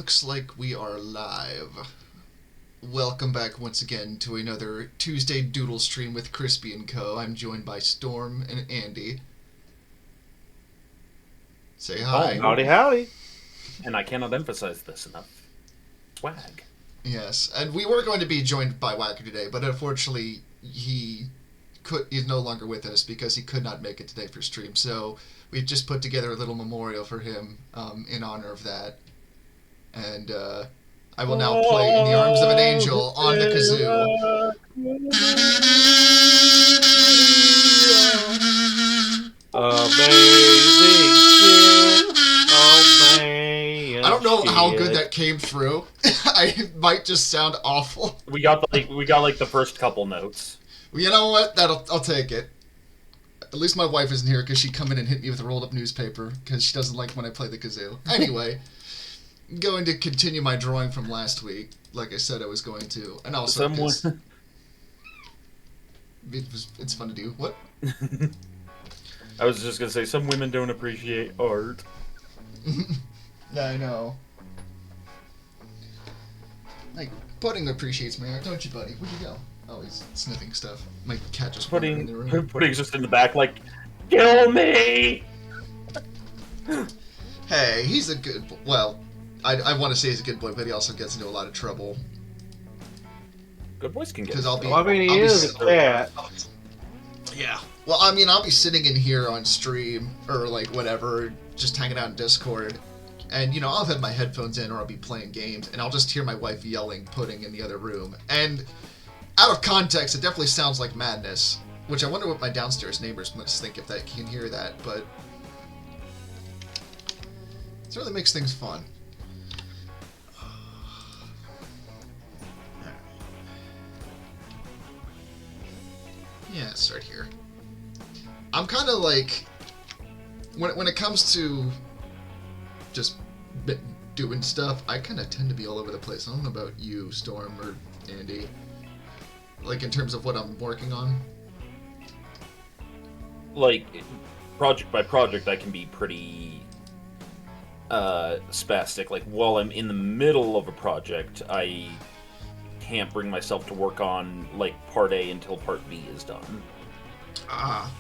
looks like we are live. Welcome back once again to another Tuesday Doodle stream with Krispy and Co. I'm joined by Storm and Andy. Say hi. Howdy, howdy. And I cannot emphasize this enough. Swag. Yes, and we were going to be joined by Whacker today, but unfortunately he's no longer with us because he could not make it today for stream. So we just put together a little memorial for him in honor of that. And I will now play In the Arms of an Angel on the kazoo. Amazing shit. I don't know how good that came through. I might just sound awful. We got the first couple notes. Well, you know what? I'll take it. At least my wife isn't here because she'd come in and hit me with a rolled up newspaper because she doesn't like when I play the kazoo. Anyway, I'm going to continue my drawing from last week, like I said I was going to, and also it's fun to do. What? I was just gonna say some women don't appreciate art. I know. Like Pudding appreciates my art, don't you, buddy? Where'd you go? Oh, he's sniffing stuff. My cat just Pudding, in the room. Pudding's just in the back, like, kill me. Hey, he's a good. Well, I want to say he's a good boy, but he also gets into a lot of trouble. Good boys can get. Because I'll be. Well, I mean, he is a cat. Yeah. Well, I mean, I'll be sitting in here on stream or like whatever, just hanging out in Discord, and I'll have my headphones in or I'll be playing games, and I'll just hear my wife yelling Pudding in the other room, and out of context, it definitely sounds like madness. Which I wonder what my downstairs neighbors must think if they can hear that, but it really makes things fun. Yeah, start here. I'm kind of like, when it comes to just doing stuff, I kind of tend to be all over the place. I don't know about you, Storm or Andy. Like in terms of what I'm working on. Like, project by project, I can be pretty spastic. Like, while I'm in the middle of a project, I can't bring myself to work on like part A until part B is done. I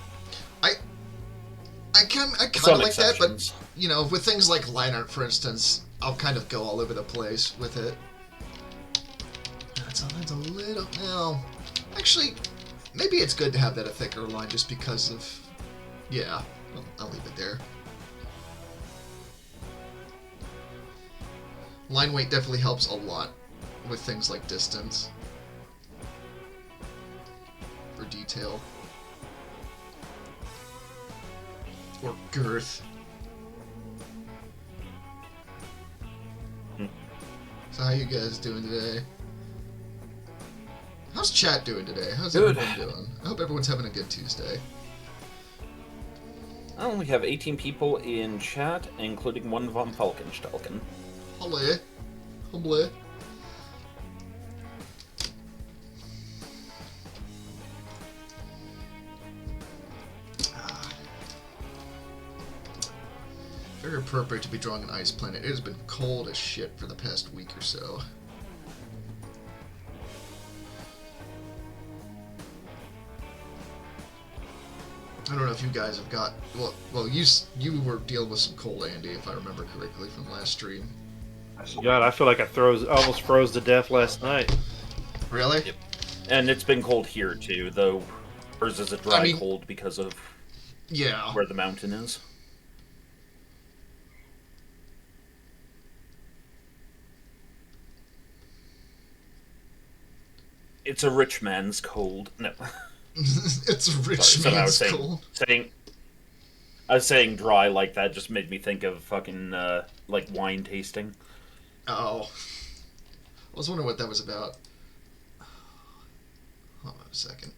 kind of like that, but with things like line art, for instance, I'll kind of go all over the place with it. That's a little. Well, actually, maybe it's good to have that a thicker line just because of. Yeah, I'll leave it there. Line weight definitely helps a lot with things like distance or detail or girth. So how you guys doing today? How's chat doing today? How's everyone doing? I hope everyone's having a good Tuesday. I only have 18 people in chat, including one von Falkenstalken. Holy. Holy. Very appropriate to be drawing an ice planet. It has been cold as shit for the past week or so. I don't know if you guys have got... Well, you were dealing with some cold, Andy, if I remember correctly from last stream. God, I feel like I almost froze to death last night. Really? Yep. And it's been cold here, too, though ours is a dry cold because of where the mountain is. It's a rich man's cold. No. It's a rich man's cold. I was saying dry like that just made me think of fucking, like, wine tasting. Oh. I was wondering what that was about. Hold on a second.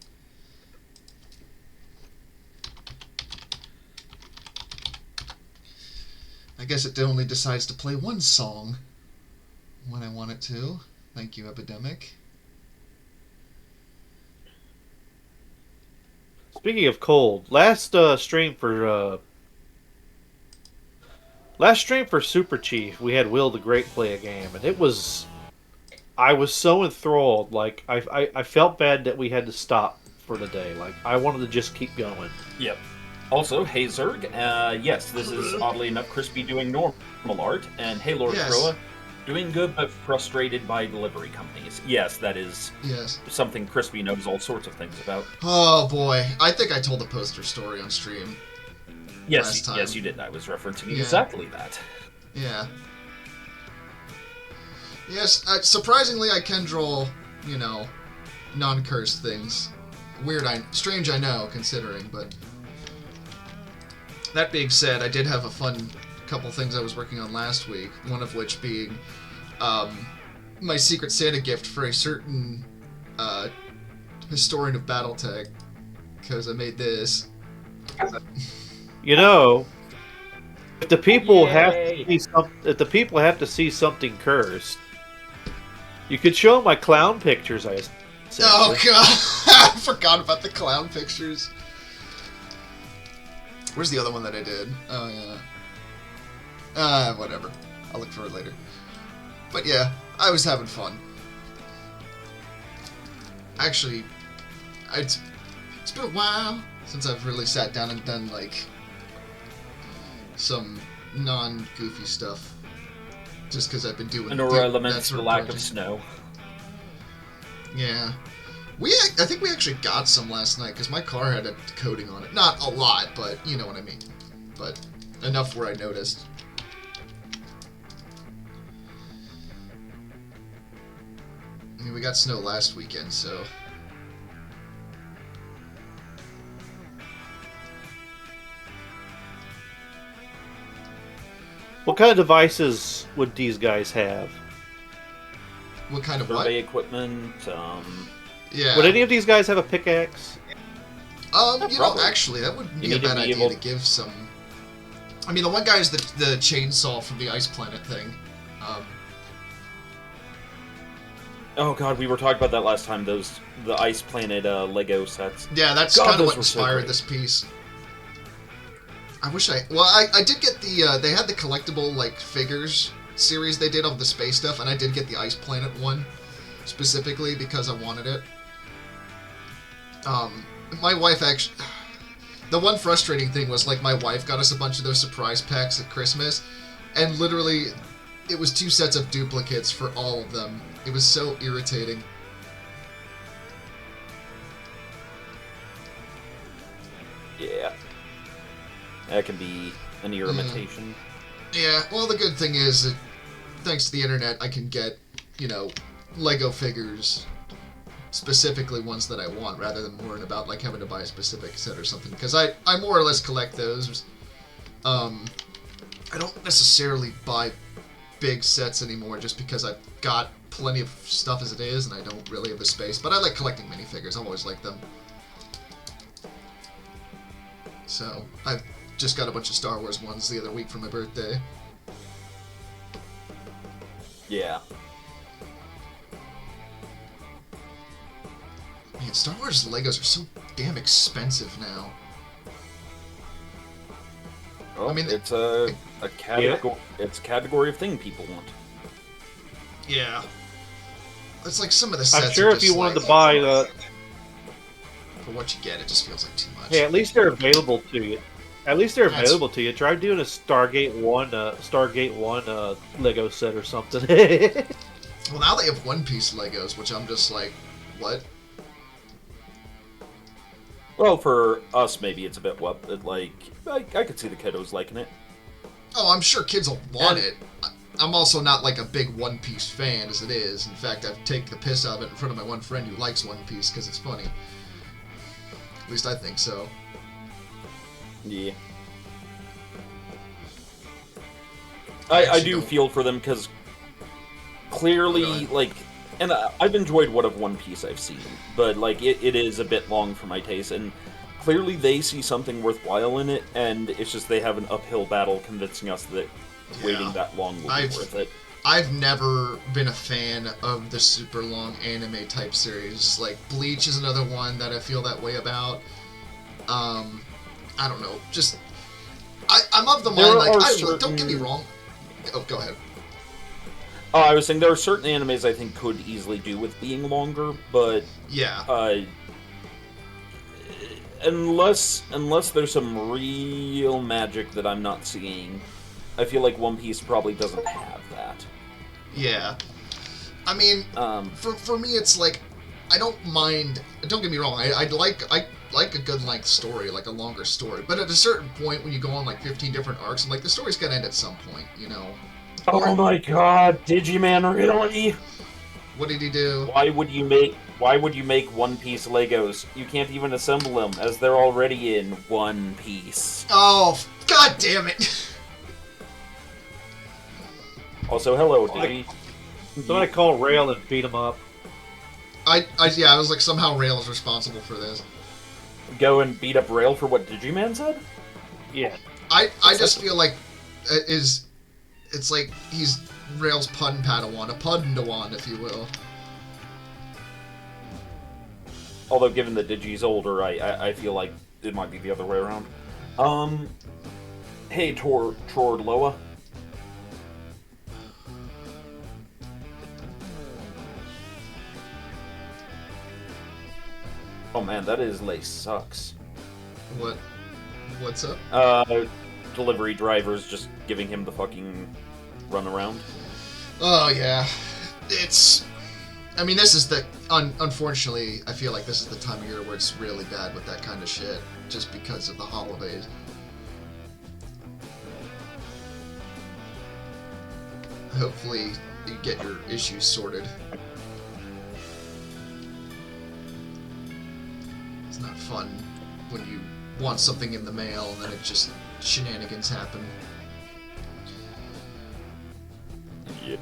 I guess it only decides to play one song when I want it to. Thank you, Epidemic. Speaking of cold, last stream for Last stream for Super Chief, we had Will the Great play a game, and it was... I was so enthralled. Like, I felt bad that we had to stop for the day. Like, I wanted to just keep going. Yep. Also, hey Zerg, yes, this is oddly enough Krispy doing normal art, and hey Lord Croa, doing good but frustrated by delivery companies. Yes, that is something Krispy knows all sorts of things about. Oh boy, I think I told the poster story on stream. Yes, yes, you did. I was referencing exactly that. Yeah. Yes, surprisingly, I can draw, you know, non-cursed things. Strange, I know, considering, but... That being said, I did have a fun couple things I was working on last week, one of which being my Secret Santa gift for a certain historian of Battletech, because I made this. You know, if the people have to see something cursed, you could show them my clown pictures. I sent Oh you. god, I forgot about the clown pictures. Where's the other one that I did? Oh yeah. Whatever. I'll look for it later. But yeah, I was having fun. Actually, it's been a while since I've really sat down and done like some non-goofy stuff. Just because I've been doing. Nora laments the lack of snow. Yeah. I think we actually got some last night because my car had a coating on it. Not a lot, but you know what I mean. But enough where I noticed. I mean, we got snow last weekend, so. What kind of devices would these guys have? What kind of survey equipment? Yeah. Would any of these guys have a pickaxe? You know, actually, that wouldn't be a bad idea to give some. I mean, the one guy is the chainsaw from the Ice Planet thing. Oh god, we were talking about that last time. The Ice Planet Lego sets. Yeah, that's kind of what inspired this piece. I wish I did get the they had the collectible like figures series they did of the space stuff, and I did get the Ice Planet one specifically because I wanted it. My wife actually. The one frustrating thing was like my wife got us a bunch of those surprise packs at Christmas, and literally, it was 2 sets of duplicates for all of them. It was so irritating. Yeah. That can be an irritation. Yeah, well, the good thing is that thanks to the internet, I can get, you know, Lego figures, specifically ones that I want, rather than worrying about, like, having to buy a specific set or something. Because I more or less collect those. I don't necessarily buy big sets anymore just because I've got plenty of stuff as it is, and I don't really have the space. But I like collecting minifigures. I've always liked them. So, I've just got a bunch of Star Wars ones the other week for my birthday. Yeah. Man, Star Wars Legos are so damn expensive now. Well, I mean, it's a category. It's a category of thing people want. Yeah. It's like some of the sets. I'm sure are if just you wanted like, to buy the, for what you get, it just feels like too much. hey, at least they're available to you. At least they're available to you. Try doing a Stargate 1 Lego set or something. Well, now they have One Piece Legos, which I'm just like, what? Well, for us, maybe it's a bit like I could see the kiddos liking it. Oh, I'm sure kids will want it. I'm also not like a big One Piece fan as it is. In fact, I've taken the piss out of it in front of my one friend who likes One Piece because it's funny. At least I think so. Yeah. I do feel for them because clearly, really? like, and I've enjoyed what of One Piece I've seen, but like it is a bit long for my taste, and clearly they see something worthwhile in it, and it's just they have an uphill battle convincing us that waiting that long will be worth it. I've never been a fan of the super long anime type series. Like Bleach is another one that I feel that way about. I don't know. Just I'm of the mind, like, don't get me wrong. Oh, go ahead. Oh, I was saying there are certain animes I think could easily do with being longer, but yeah, unless there's some real magic that I'm not seeing, I feel like One Piece probably doesn't have that. Yeah, I mean, for me, it's like I don't mind. Don't get me wrong. I like a good length story, like a longer story. But at a certain point, when you go on like 15 different arcs, I'm like, the story's gotta end at some point, you know. Oh my god, Digiman, really? What did he do? Why would you make One Piece Legos? You can't even assemble them, as they're already in One Piece. Oh, god damn it! Also, hello, Digi. So I call Rail and beat him up. I was like, somehow Rail is responsible for this. Go and beat up Rail for what Digiman said? Yeah. I just feel like it's like he's Rail's pun Padawan, a Padawan, if you will. Although, given that Digi's older, I feel like it might be the other way around. Hey, Tord Loa. Oh man, that is lace sucks. What's up? Delivery drivers just giving him the fucking runaround. Oh yeah, I mean, this is the unfortunately, I feel like this is the time of year where it's really bad with that kind of shit, just because of the holidays. Hopefully, you get your issues sorted. It's not fun when you want something in the mail and then it just shenanigans happen. Yeah.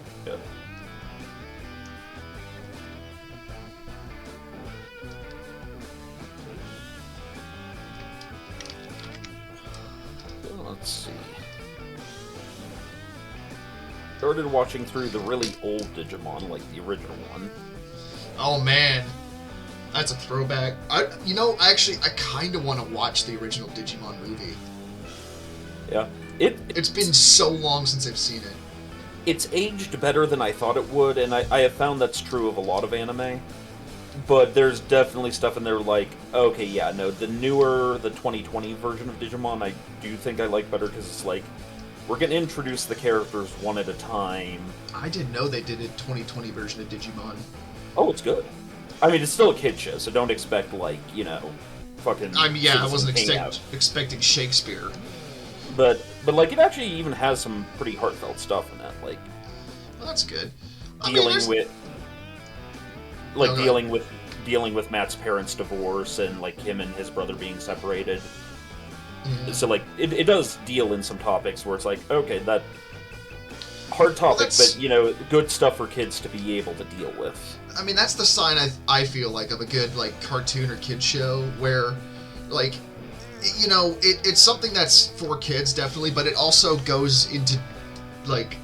Let's see. Started watching through the really old Digimon, like the original one. Oh man, that's a throwback. I kind of want to watch the original Digimon movie. Yeah, it's been so long since I've seen it. It's aged better than I thought it would, and I have found that's true of a lot of anime. But there's definitely stuff in there like, okay, yeah, no, the 2020 version of Digimon, I do think I like better because it's like, we're going to introduce the characters one at a time. I didn't know they did a 2020 version of Digimon. Oh, it's good. I mean, it's still a kid show, so don't expect, like, you know, fucking... I mean, yeah, I wasn't expecting Shakespeare. But like, it actually even has some pretty heartfelt stuff in it, like... Well, that's good. Dealing with Matt's parents' divorce and, like, him and his brother being separated. Mm-hmm. So, like, it does deal in some topics where it's like, okay, that... hard topic, but, you know, good stuff for kids to be able to deal with. I mean, that's the sign I feel like of a good, like, cartoon or kid show where, like... You know, it's something that's for kids, definitely, but it also goes into, like,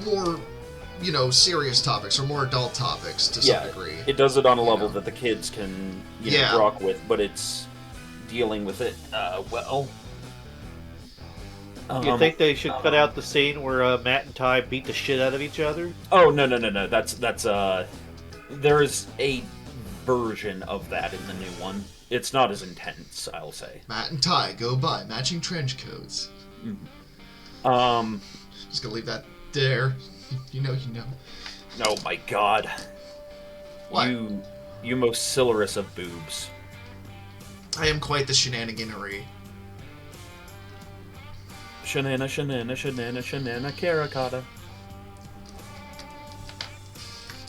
more, you know, serious topics or more adult topics to some degree. It does it on a level that the kids can, you know, rock with, but it's dealing with it, well. You think they should cut out the scene where Matt and Ty beat the shit out of each other? Oh, no. That's there is a version of that in the new one. It's not as intense, I'll say. Matt and Ty go by matching trench coats. Mm-hmm. Just gonna leave that there. You know. Oh my god. What? You most silurus of boobs. I am quite the shenaniganery. Shanana, caracata.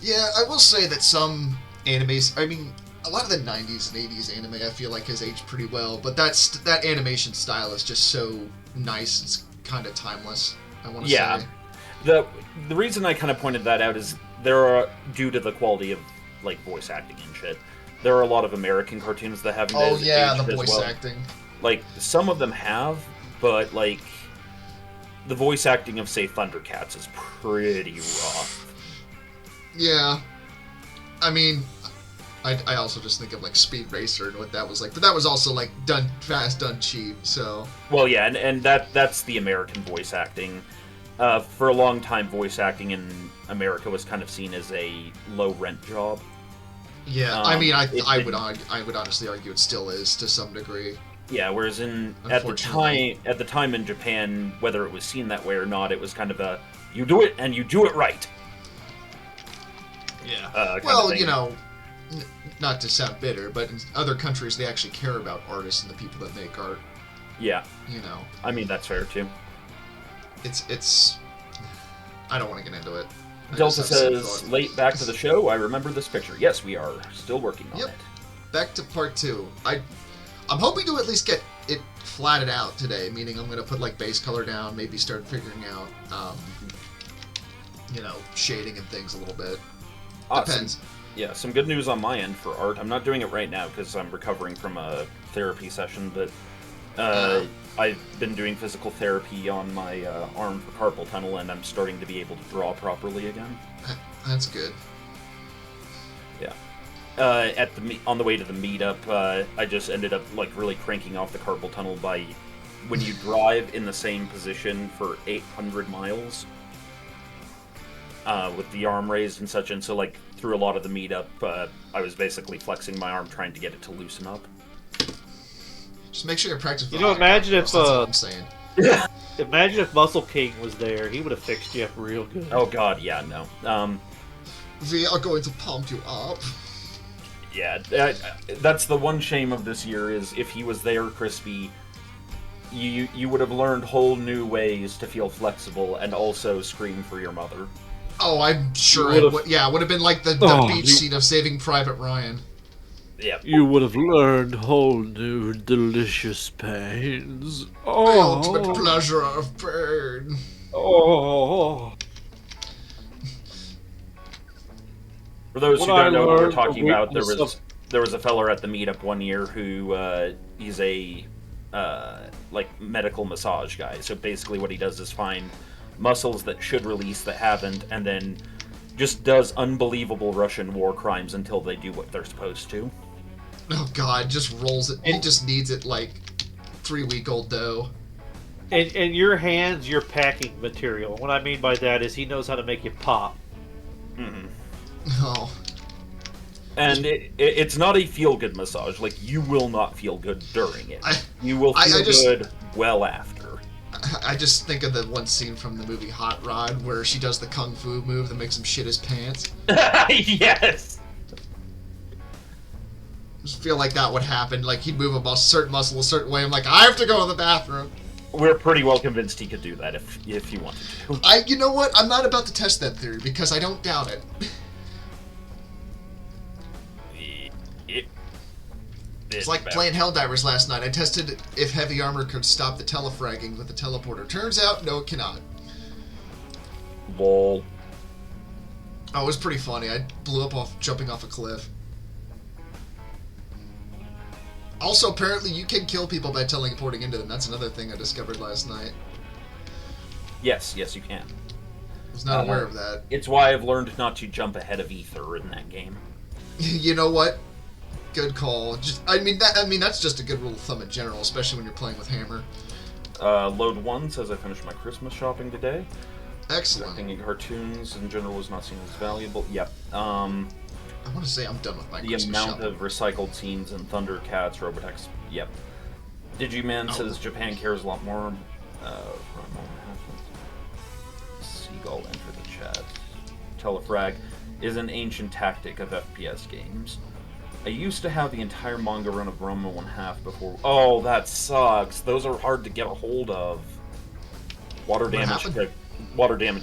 Yeah, I will say that some animes, I mean, a lot of the 90s and 80s anime I feel like has aged pretty well, but that animation style is just so nice, it's kind of timeless, I want to say. The reason I kind of pointed that out is due to the quality of, like, voice acting and shit, there are a lot of American cartoons that haven't aged the voice well. acting. Like, some of them have, but, like, the voice acting of, say, Thundercats is pretty rough. Yeah. I mean, I also just think of like Speed Racer and what that was like, but that was also like done fast, done cheap. So well, yeah, and that's the American voice acting. For a long time, voice acting in America was kind of seen as a low rent job. Yeah, I mean, I would honestly argue it still is to some degree. Yeah, whereas at the time in Japan, whether it was seen that way or not, it was kind of a you do it and you do it right. Yeah. Well, you know, not to sound bitter, but in other countries they actually care about artists and the people that make art. Yeah. You know. I mean, that's fair too. It's. I don't want to get into it. Delta says, late back to the show, I remember this picture. Yes, we are still working on it. Back to part 2. I'm hoping to at least get it flatted out today, meaning I'm going to put like base color down, maybe start figuring out, you know, shading and things a little bit. Awesome. Depends. Yeah, some good news on my end for art. I'm not doing it right now because I'm recovering from a therapy session, but I've been doing physical therapy on my arm for carpal tunnel, and I'm starting to be able to draw properly again. That's good. Yeah. On the way to the meetup, I just ended up like really cranking off the carpal tunnel by when you drive in the same position for 800 miles with the arm raised and such, and so like through a lot of the meetup, I was basically flexing my arm trying to get it to loosen up. Just make sure you practice. You know, imagine if that's what I'm saying. Imagine if Muscle King was there. He would have fixed you up real good. Oh god, yeah, no. We are going to pump you up. Yeah, that's the one shame of this year is if he was there, Krispy, you would have learned whole new ways to feel flexible and also scream for your mother. Oh, I'm sure it would. Yeah, it would have been like the beach scene of Saving Private Ryan. Yeah. You would have learned whole new delicious pains. The ultimate pleasure of pain. Oh. For those who don't know what we're talking about, there was a feller at the meetup one year who he's a like medical massage guy. So basically, what he does is find muscles that should release that haven't, and then just does unbelievable Russian war crimes until they do what they're supposed to. Oh god, just rolls it. He just needs it like 3-week-old dough. And your hands, your packing material. What I mean by that is he knows how to make you pop. Mm-hmm. Oh. And it's not a feel-good massage. Like, you will not feel good during it. You will feel good well after. I just think of the one scene from the movie Hot Rod where she does the kung fu move that makes him shit his pants. Yes! I just feel like that would happen. Like, he'd move a certain muscle a certain way. I'm like, I have to go to the bathroom. We're pretty well convinced he could do that if he wanted to. You know what? I'm not about to test that theory because I don't doubt it. It's like playing Helldivers last night. I tested if heavy armor could stop the telefragging with the teleporter. Turns out, no, it cannot. Lol. Oh, it was pretty funny. I blew up jumping off a cliff. Also, apparently, you can kill people by teleporting into them. That's another thing I discovered last night. Yes, you can. I was not aware of that. It's why I've learned not to jump ahead of Ether in that game. You know what? Good call. I mean, that's just a good rule of thumb in general, especially when you're playing with Hammer. Load 1 says I finished my Christmas shopping today. Excellent. Thinking cartoons in general was not seen as valuable. Yep. I want to say I'm done with my Christmas shopping. The amount of recycled scenes in Thundercats, Robotech. Yep. Digiman says Japan cares a lot more. Seagull enter the chat. Telefrag is an ancient tactic of FPS games. I used to have the entire manga run of Roma 1/2 before. Oh, that sucks. Those are hard to get a hold of. Water damage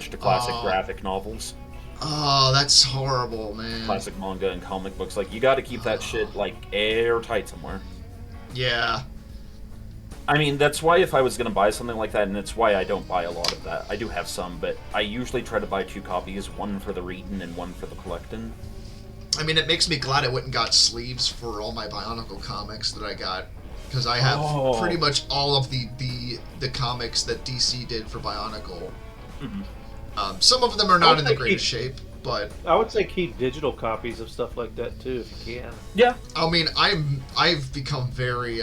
to classic graphic novels. Oh, that's horrible, man. Classic manga and comic books. Like, you gotta keep that shit, like, airtight somewhere. Yeah. I mean, that's why if I was gonna buy something like that, and it's why I don't buy a lot of that. I do have some, but I usually try to buy 2 copies, one for the reading and one for the collecting. I mean, it makes me glad I went and got sleeves for all my Bionicle comics that I got. Because I have pretty much all of the comics that DC did for Bionicle. Mm-hmm. Some of them are not in the greatest shape. But I would say keep digital copies of stuff like that too, if you can. Yeah. I mean, I've become very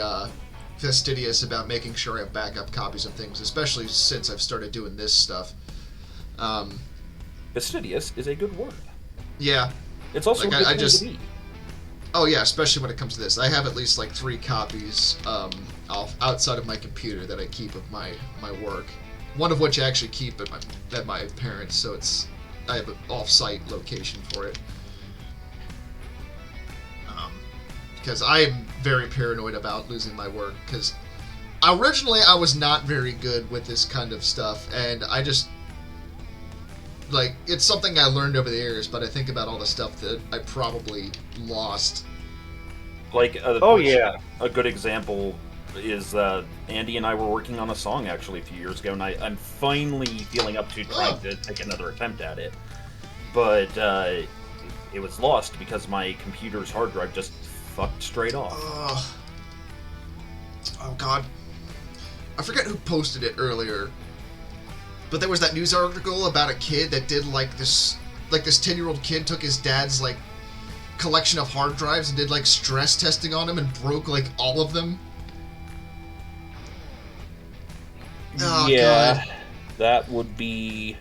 fastidious about making sure I have backup copies of things, especially since I've started doing this stuff. Fastidious is a good word. Yeah. It's also like, a good thing to be. Oh yeah, especially when it comes to this. I have at least like 3 copies outside of my computer that I keep of my work. One of which I actually keep at my parents', so I have an off-site location for it. Because I am very paranoid about losing my work. Because originally I was not very good with this kind of stuff, and I just like it's something I learned over the years. But I think about all the stuff that I probably lost. Like a good example is Andy and I were working on a song actually a few years ago, and I'm finally feeling up to trying to take another attempt at it. But it was lost because my computer's hard drive just fucked straight off. Oh god. I forget who posted it earlier. But there was that news article about a kid that did this 10-year-old kid took his dad's like collection of hard drives and did like stress testing on them and broke like all of them. Oh, yeah, God. That would be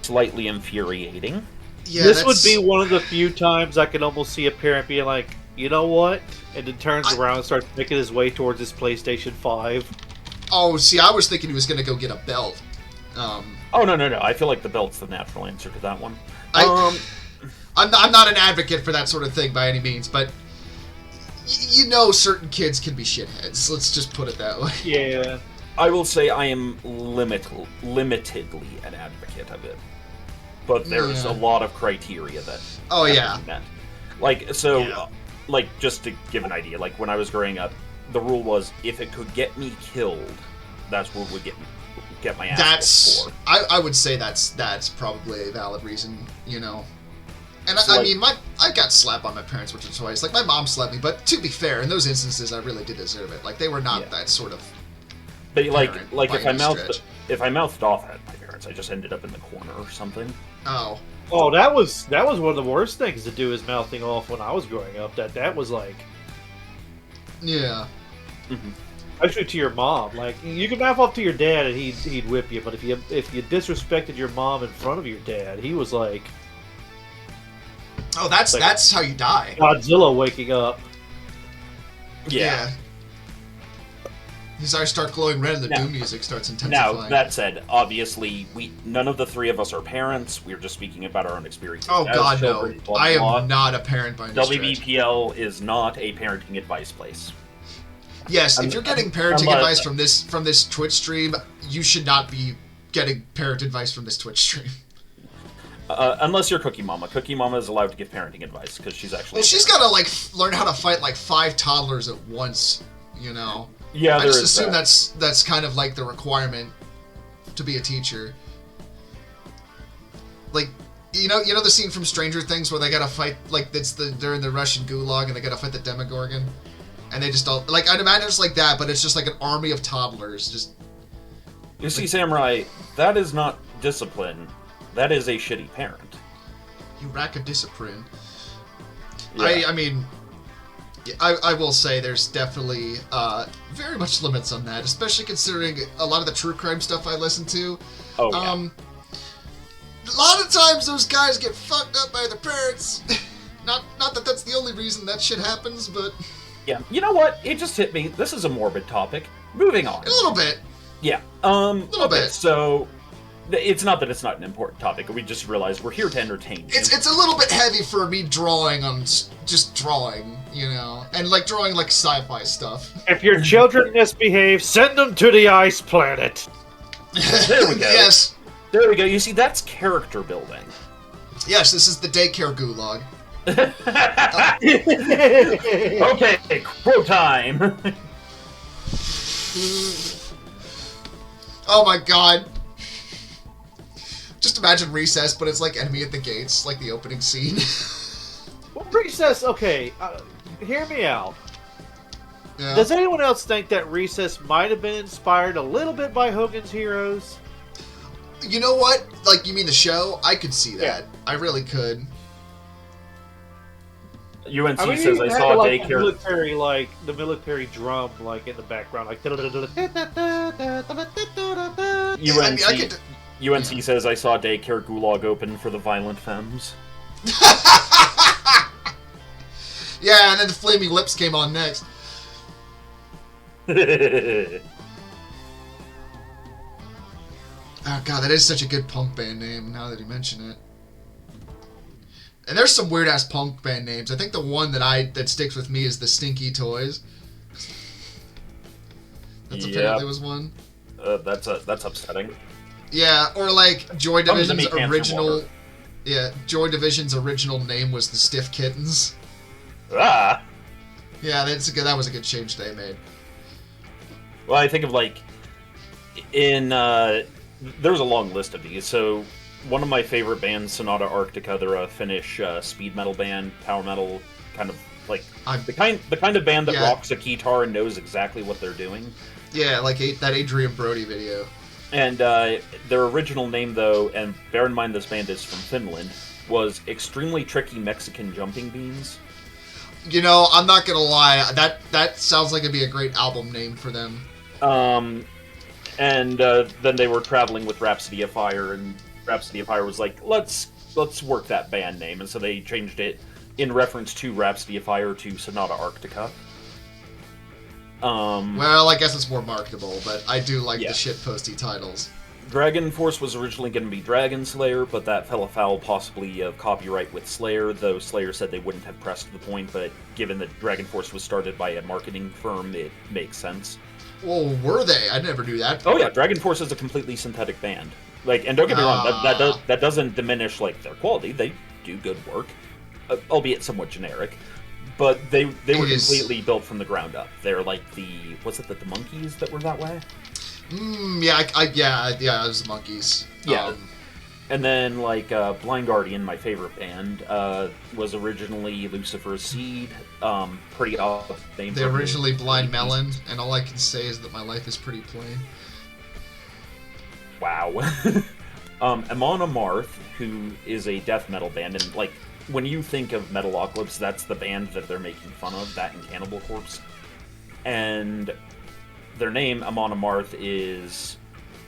slightly infuriating. Yeah, this would be one of the few times I can almost see a parent being like, you know what? And then turns around and starts making his way towards his PlayStation 5. Oh, see, I was thinking he was going to go get a belt. Oh, no. I feel like the belt's the natural answer to that one. I'm not an advocate for that sort of thing by any means, but you know certain kids can be shitheads. Let's just put it that way. Yeah. I will say I am limitedly an advocate of it. But there's a lot of criteria that have to be met. Like, so, like, just to give an idea, like, when I was growing up, the rule was, if it could get me killed, that's what would get my ass for. I would say that's probably a valid reason, you know. And so I mean, I got slapped by my parents once or twice. Like, my mom slapped me, but to be fair, in those instances, I really did deserve it. Like, they were not that sort of. But like if I mouthed off at my parents, I just ended up in the corner or something. Oh, that was one of the worst things to do is mouthing off when I was growing up. That was like, yeah. Mm-hmm. Especially to your mom. Like, you could mouth off to your dad and he'd whip you, but if you disrespected your mom in front of your dad, he was like, oh, that's how you die. Godzilla waking up. Yeah. His eyes start glowing red and the Doom music starts intensifying. Now, that said, obviously, none of the 3 of us are parents. We're just speaking about our own experiences. Oh, God, children, no. Blah, blah, I am blah. not a parent by any WBPL is not a parenting advice place. Yes, if you're getting parenting advice from this Twitch stream, you should not be getting parent advice from this Twitch stream. Unless you're Cookie Mama. Cookie Mama is allowed to give parenting advice, because she's actually... Well, she's got to, like, learn how to fight, like, 5 toddlers at once, you know? Yeah, I just assume that's kind of like the requirement to be a teacher. Like, you know the scene from Stranger Things where they gotta fight, like, they're in the Russian gulag and they gotta fight the Demogorgon, and they just all like, I'd imagine it's like that, but it's just like an army of toddlers. Just you see, Samurai, that is not discipline. That is a shitty parent. You rack of discipline. Yeah. I mean. I will say there's definitely very much limits on that, especially considering a lot of the true crime stuff I listen to. Oh, yeah. A lot of times those guys get fucked up by their parents. Not that that's the only reason that shit happens, but... Yeah, you know what? It just hit me. This is a morbid topic. Moving on. A little bit. Yeah. A little bit. So... It's not that it's not an important topic. We just realized we're here to entertain you. It's a little bit heavy for me drawing on just drawing, you know, and like drawing like sci-fi stuff. If your children misbehave, send them to the ice planet. There we go. Yes. There we go. You see, that's character building. Yes, this is the daycare gulag. Okay, quote time. Oh my god. Just imagine Recess, but it's like Enemy at the Gates, like the opening scene. Well, Recess, okay, hear me out. Yeah. Does anyone else think that Recess might have been inspired a little bit by Hogan's Heroes? You know what? Like, you mean the show? I could see that. Yeah. I really could. UNC says I saw like, daycare. The military drum, like in the background, like. UNC says I saw daycare gulag open for the violent femmes. Yeah, and then the Flaming Lips came on next. Oh god, that is such a good punk band name. Now that you mention it. And there's some weird ass punk band names. I think the one that sticks with me is the Stinky Toys. That's apparently was one. That's upsetting. Yeah, or like Joy Division's original. Yeah, Joy Division's original name was the Stiff Kittens. Ah. Yeah, that was a good change they made. Well, I think of like there's a long list of these. So one of my favorite bands, Sonata Arctica, they're a Finnish speed metal band, power metal, kind of like the kind of band that rocks a guitar and knows exactly what they're doing. Yeah, like that Adrian Brody video. And their original name, though, and bear in mind this band is from Finland, was Extremely Tricky Mexican Jumping Beans. You know, I'm not gonna lie, that sounds like it'd be a great album name for them. And then they were traveling with Rhapsody of Fire, and Rhapsody of Fire was like, let's work that band name, and so they changed it in reference to Rhapsody of Fire to Sonata Arctica. Well, I guess it's more marketable, but I do like the shitposty titles. Dragon Force was originally going to be Dragon Slayer, but that fell afoul possibly of copyright with Slayer, though Slayer said they wouldn't have pressed the point, but given that Dragon Force was started by a marketing firm, it makes sense. Well, were they? I never knew that. Oh yeah, Dragon Force is a completely synthetic band. Like, and don't get me wrong, that doesn't diminish like their quality. They do good work, albeit somewhat generic. But they were completely built from the ground up. They're like the Monkeys that were that way? Yeah, it was the Monkeys. Yeah. And then like Blind Guardian, my favorite band, was originally Lucifer's Seed. Pretty off name. They originally Blind Melon, and all I can say is that my life is pretty plain. Wow. Amon Amarth, who is a death metal band, and like when you think of Metalocalypse, that's the band that they're making fun of, that and Cannibal Corpse. And their name, Amon Amarth, is,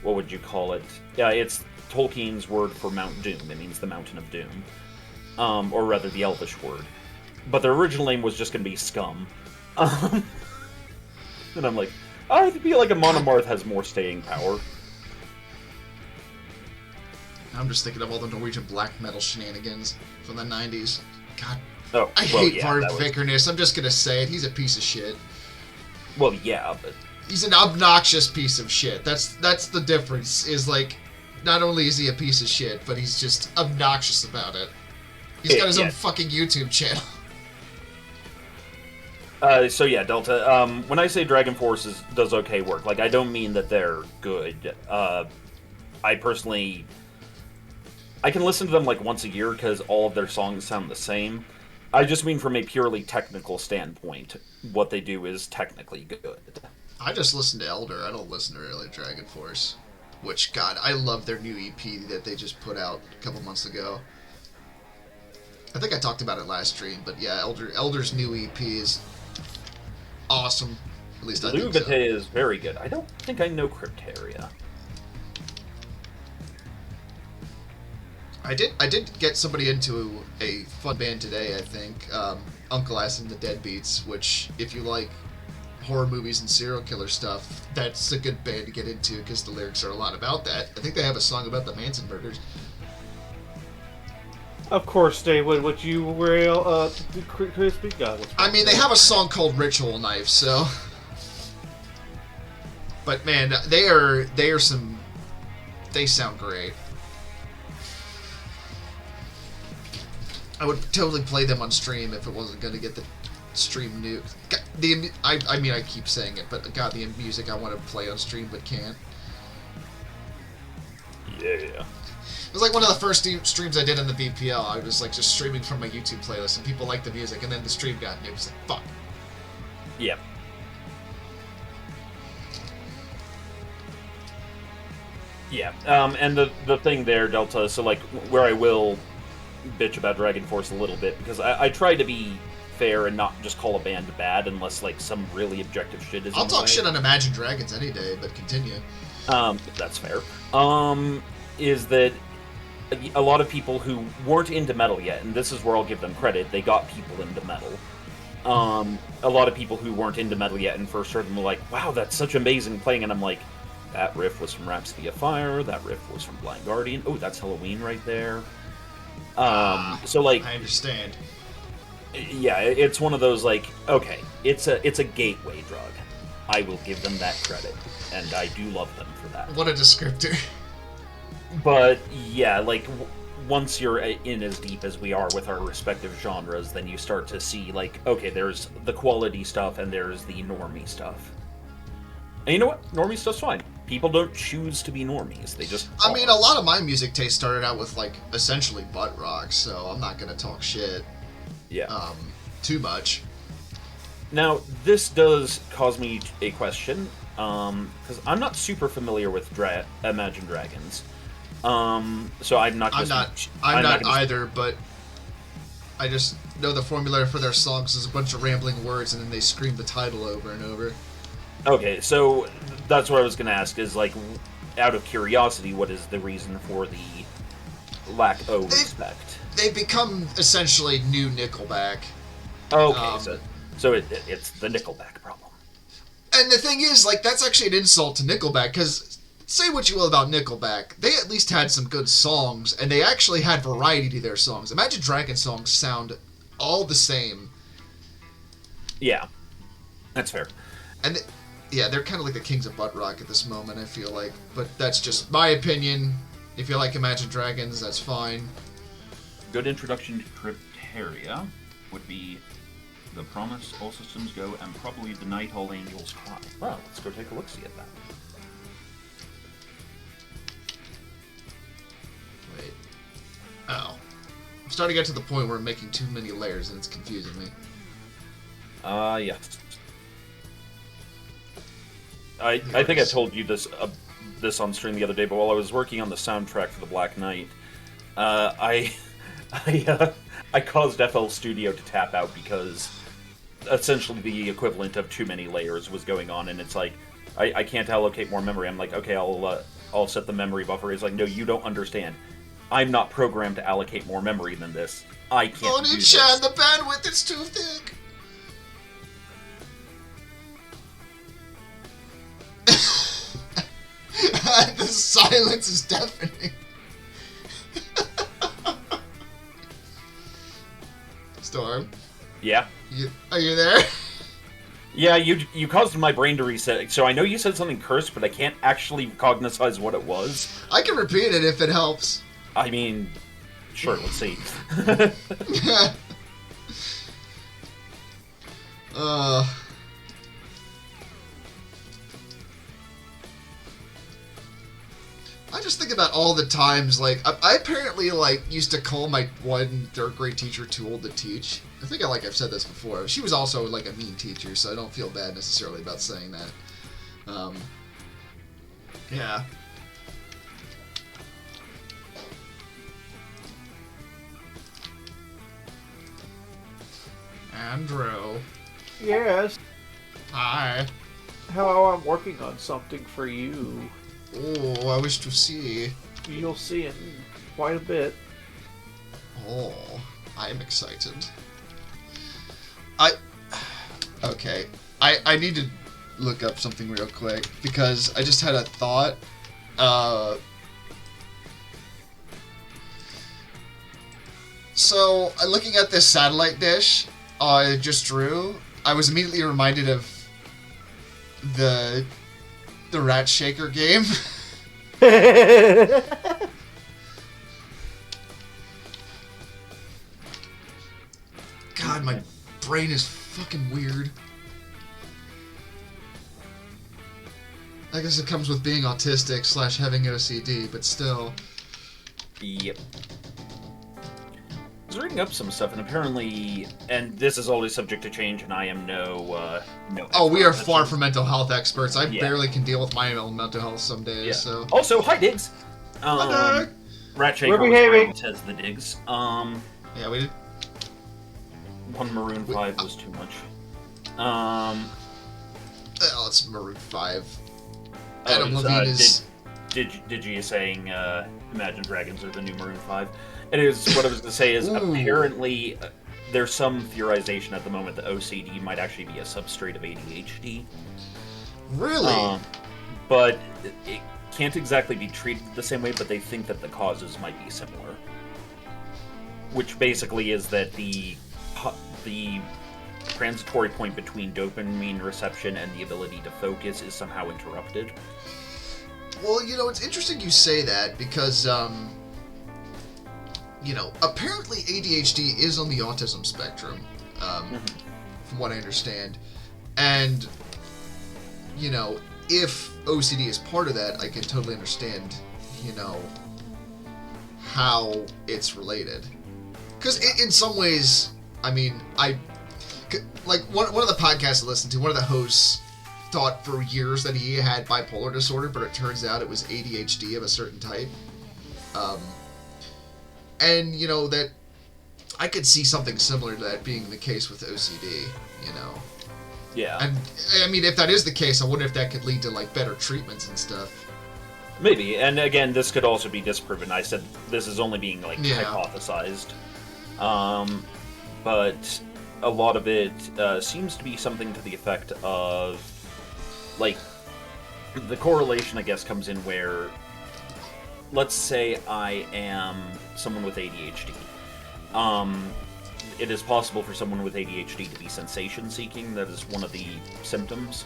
what would you call it? Yeah, it's Tolkien's word for Mount Doom. It means the Mountain of Doom. Or rather, the Elvish word. But their original name was just going to be Scum. And I'm like, I feel like Amon Amarth has more staying power. I'm just thinking of all the Norwegian black metal shenanigans from the 90s. God, I well, hate Varg Vikernes. I'm just gonna say it. He's a piece of shit. Well, yeah, but he's an obnoxious piece of shit. That's the difference. Is like, not only is he a piece of shit, but he's just obnoxious about it. He's got his own fucking YouTube channel. So yeah, Delta. When I say Dragon Force does okay work, like I don't mean that they're good. I personally, I can listen to them like once a year because all of their songs sound the same. I just mean from a purely technical standpoint, what they do is technically good. I just listen to Elder. I don't listen to really Dragon Force. Which, God, I love their new EP that they just put out a couple months ago. I think I talked about it last stream, but yeah, Elder's new EP is awesome. At least I think so. Luvite is very good. I don't think I know Cryptaria. I did get somebody into a fun band today, I think. Uncle Ass and the Deadbeats, which, if you like horror movies and serial killer stuff, that's a good band to get into because the lyrics are a lot about that. I think they have a song about the Manson murders. Of course they would. What you were, Krispy? I mean, they have a song called Ritual Knife, so. But man, they sound great. I would totally play them on stream if it wasn't going to get the stream nuked. I mean, I keep saying it, but God, the music I want to play on stream but can't. Yeah. It was like one of the first streams I did on the BPL. I was like just streaming from my YouTube playlist, and people liked the music, and then the stream got nuked. It was like, fuck. Yep. Yeah, and the thing there, Delta, so, like, where I will bitch about Dragon Force a little bit, because I try to be fair and not just call a band bad unless, like, some really objective shit is I'll in the talk way. shit on Imagine Dragons any day, but continue. That's fair. Is that a lot of people who weren't into metal yet, and this is where I'll give them credit, they got people into metal. A lot of people who weren't into metal yet and first heard them were like, wow, that's such amazing playing, and I'm like, that riff was from Rhapsody of Fire, that riff was from Blind Guardian, oh, that's Halloween right there. So, like... I understand. Yeah, it's one of those, like, okay, it's a gateway drug. I will give them that credit, and I do love them for that. What a descriptor. But, yeah, like, once you're in as deep as we are with our respective genres, then you start to see, like, okay, there's the quality stuff and there's the normie stuff. And you know what? Normie stuff's fine. People don't choose to be normies. They just I mean, a lot of my music taste started out with, like, essentially butt rock, so I'm not gonna talk shit. Yeah. Too much. Now, this does cause me a question, because I'm not super familiar with Imagine Dragons. So I'm not. I'm not either, but I just know the formula for their songs is a bunch of rambling words, and then they scream the title over and over. Okay, so that's what I was going to ask, is, like, out of curiosity, what is the reason for the lack of respect? They've become essentially new Nickelback. Okay, so it's the Nickelback problem. And the thing is, like, that's actually an insult to Nickelback, because say what you will about Nickelback, they at least had some good songs, and they actually had variety to their songs. Imagine Dragons songs sound all the same. Yeah, that's fair. And yeah, they're kind of like the kings of butt rock at this moment, I feel like. But that's just my opinion. If you like Imagine Dragons, that's fine. Good introduction to Crypteria would be The Promise, All Systems Go, and probably The Night All Angels Cry. Well, let's go take a look-see at that. Wait. Oh. I'm starting to get to the point where I'm making too many layers and it's confusing me. Yeah. I think I told you this on stream the other day, but while I was working on the soundtrack for the Black Knight, I caused FL Studio to tap out because essentially the equivalent of too many layers was going on, and it's like I can't allocate more memory. I'm like, okay, I'll set the memory buffer. It's like, no, you don't understand. I'm not programmed to allocate more memory than this. I can't do this. Chan, the bandwidth is too thick. The silence is deafening. Storm? Yeah? Are you there? Yeah, you caused my brain to reset. So I know you said something cursed, but I can't actually cognize what it was. I can repeat it if it helps. I mean, sure, let's see. I just think about all the times, like, I apparently, like, used to call my one third-grade teacher too old to teach. I think I've said this before. She was also, like, a mean teacher, so I don't feel bad necessarily about saying that. Yeah. Andrew. Yes. Hi. Hello, I'm working on something for you. Oh, I wish to see. You'll see in quite a bit. Oh, I am excited. Okay. I need to look up something real quick, because I just had a thought. So, looking at this satellite dish I just drew, I was immediately reminded of the Rat Shaker game. God, my brain is fucking weird. I guess it comes with being autistic / having OCD, but still. Yep. was reading up some stuff, and apparently, and this is always subject to change, and I am no. Oh, we are far from mental health experts. I barely can deal with my own mental health some days. Yeah. So. Also, hi Diggs. Hi, Ratchaker says the Diggs. Yeah, we did. One Maroon 5 was too much. It's Maroon 5. Adam Levine is. Digi is saying, Imagine Dragons are the new Maroon 5. And what I was going to say is, apparently, there's some theorization at the moment that OCD might actually be a substrate of ADHD. Really? But it can't exactly be treated the same way, but they think that the causes might be similar. Which basically is that the transitory point between dopamine reception and the ability to focus is somehow interrupted. Well, it's interesting you say that because, apparently ADHD is on the autism spectrum, from what I understand. And, if OCD is part of that, I can totally understand, how it's related. Because in some ways, I mean, one of the podcasts I listened to, one of the hosts thought for years that he had bipolar disorder, but it turns out it was ADHD of a certain type. And, that I could see something similar to that being the case with OCD, Yeah. And, I mean, if that is the case, I wonder if that could lead to, better treatments and stuff. Maybe, and again, this could also be disproven. I said this is only being, hypothesized. But a lot of it seems to be something to the effect of, the correlation, I guess, comes in where, let's say I am someone with ADHD. It is possible for someone with ADHD to be sensation-seeking. That is one of the symptoms.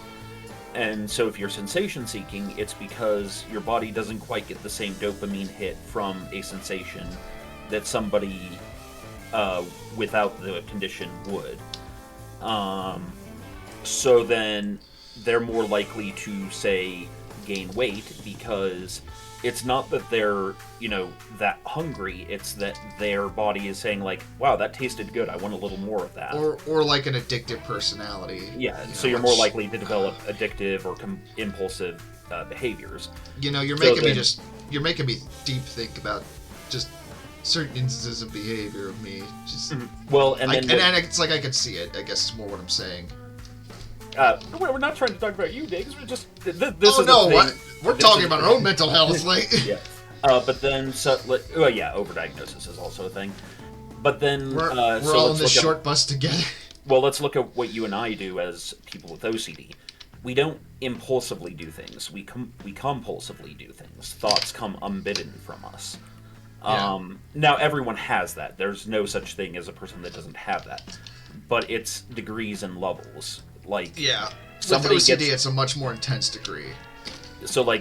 And so if you're sensation-seeking, it's because your body doesn't quite get the same dopamine hit from a sensation that somebody without the condition would. So then they're more likely to, say, gain weight because it's not that they're, that hungry, it's that their body is saying, wow, that tasted good, I want a little more of that. Or like an addictive personality. Yeah, so you're more likely to develop addictive or impulsive behaviors. You're making me deep think about just certain instances of behavior of me. Just Well, and then it's like I could see it, I guess is more what I'm saying. We're not trying to talk about you, Diggs. We're just we're talking about our own mental health, Yeah. But then, overdiagnosis is also a thing. But then we're all in this short bus together. Well, let's look at what you and I do as people with OCD. We don't impulsively do things. We compulsively do things. Thoughts come unbidden from us. Now, everyone has that. There's no such thing as a person that doesn't have that. But it's degrees and levels. With OCD, it's a much more intense degree. So,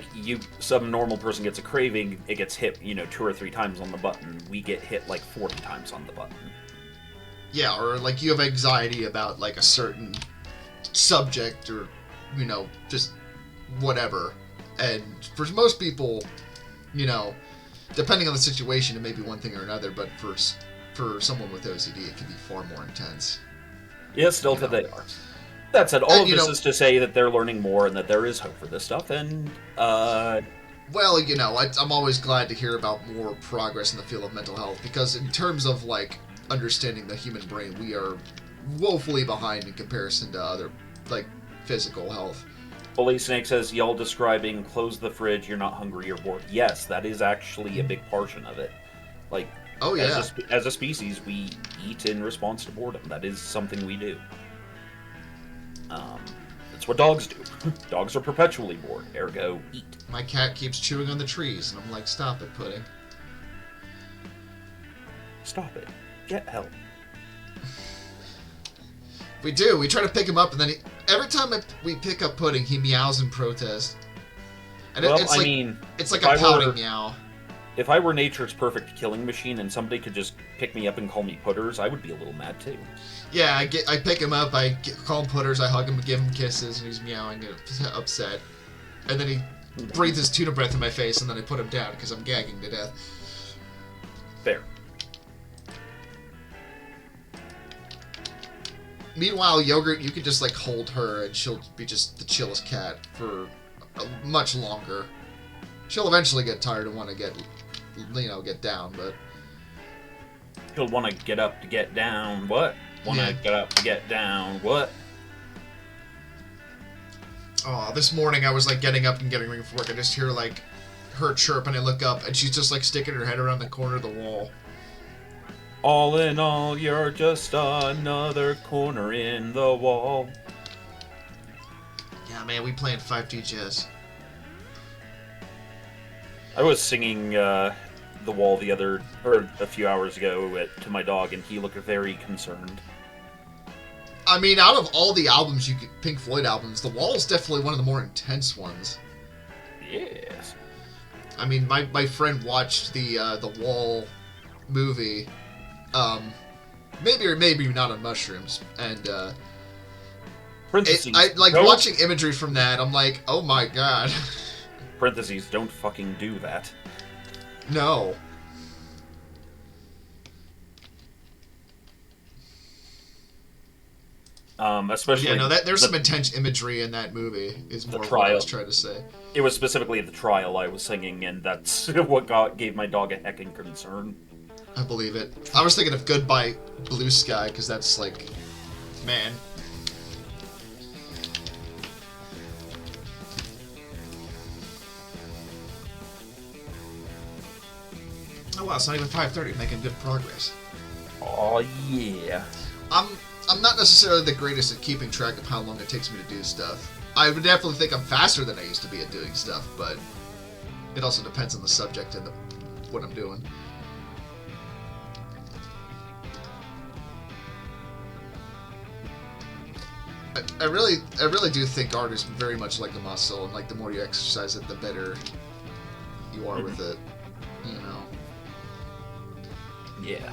some normal person gets a craving, it gets hit, 2 or 3 times on the button. We get hit, 40 times on the button. Yeah, or, you have anxiety about, a certain subject or, just whatever. And for most people, depending on the situation, it may be one thing or another, but for someone with OCD, it can be far more intense. Yes, Delta, they are. That said, all of this is to say that they're learning more and that there is hope for this stuff, and, Well, I'm always glad to hear about more progress in the field of mental health, because in terms of, understanding the human brain, we are woefully behind in comparison to other, physical health. Bully Snake says, y'all describing close the fridge, you're not hungry, you're bored. Yes, that is actually a big portion of it. Oh, yeah. As a species, we eat in response to boredom. That is something we do. That's what dogs do. Dogs are perpetually bored, ergo eat. My cat keeps chewing on the trees, and I'm like, stop it, Pudding. Stop it. Get help. We do. We try to pick him up, and then every time we pick up Pudding, he meows in protest. And it's like a pouting meow. If I were nature's perfect killing machine and somebody could just pick me up and call me Putters, I would be a little mad too. Yeah, I pick him up, call him Putters, I hug him, give him kisses, and he's meowing, upset. And then he breathes his tuna breath in my face, and then I put him down because I'm gagging to death. Fair. Meanwhile, Yogurt, you could just like hold her and she'll be just the chillest cat for much longer. She'll eventually get tired and want to get down, but she'll want to get up to get down. What? Want to get up to get down. What? Oh, this morning I was like getting up and getting ready for work. I just hear like her chirp and I look up and she's just like sticking her head around the corner of the wall. All in all, you're just another corner in the wall. Yeah, man, we playing 5D jazz. I was singing The Wall a few hours ago to my dog, and he looked very concerned. I mean, out of all the albums, Pink Floyd albums, The Wall is definitely one of the more intense ones. Yes. I mean, my friend watched the Wall movie, maybe or maybe not on mushrooms, and watching imagery from that. I'm like, oh my god. Parentheses, don't fucking do that. No. Especially... Yeah, no, there's some intense imagery in that movie, is more what I was trying to say. It was specifically the trial I was singing, and that's what gave my dog a heckin' concern. I believe it. I was thinking of Goodbye Blue Sky, because that's like... Man... Oh wow, it's not even 5:30. Making good progress. Oh yeah. I'm not necessarily the greatest at keeping track of how long it takes me to do stuff. I would definitely think I'm faster than I used to be at doing stuff, but it also depends on the subject and what I'm doing. I really do think art is very much like a muscle, and like the more you exercise it, the better you are with it. You know. Yeah.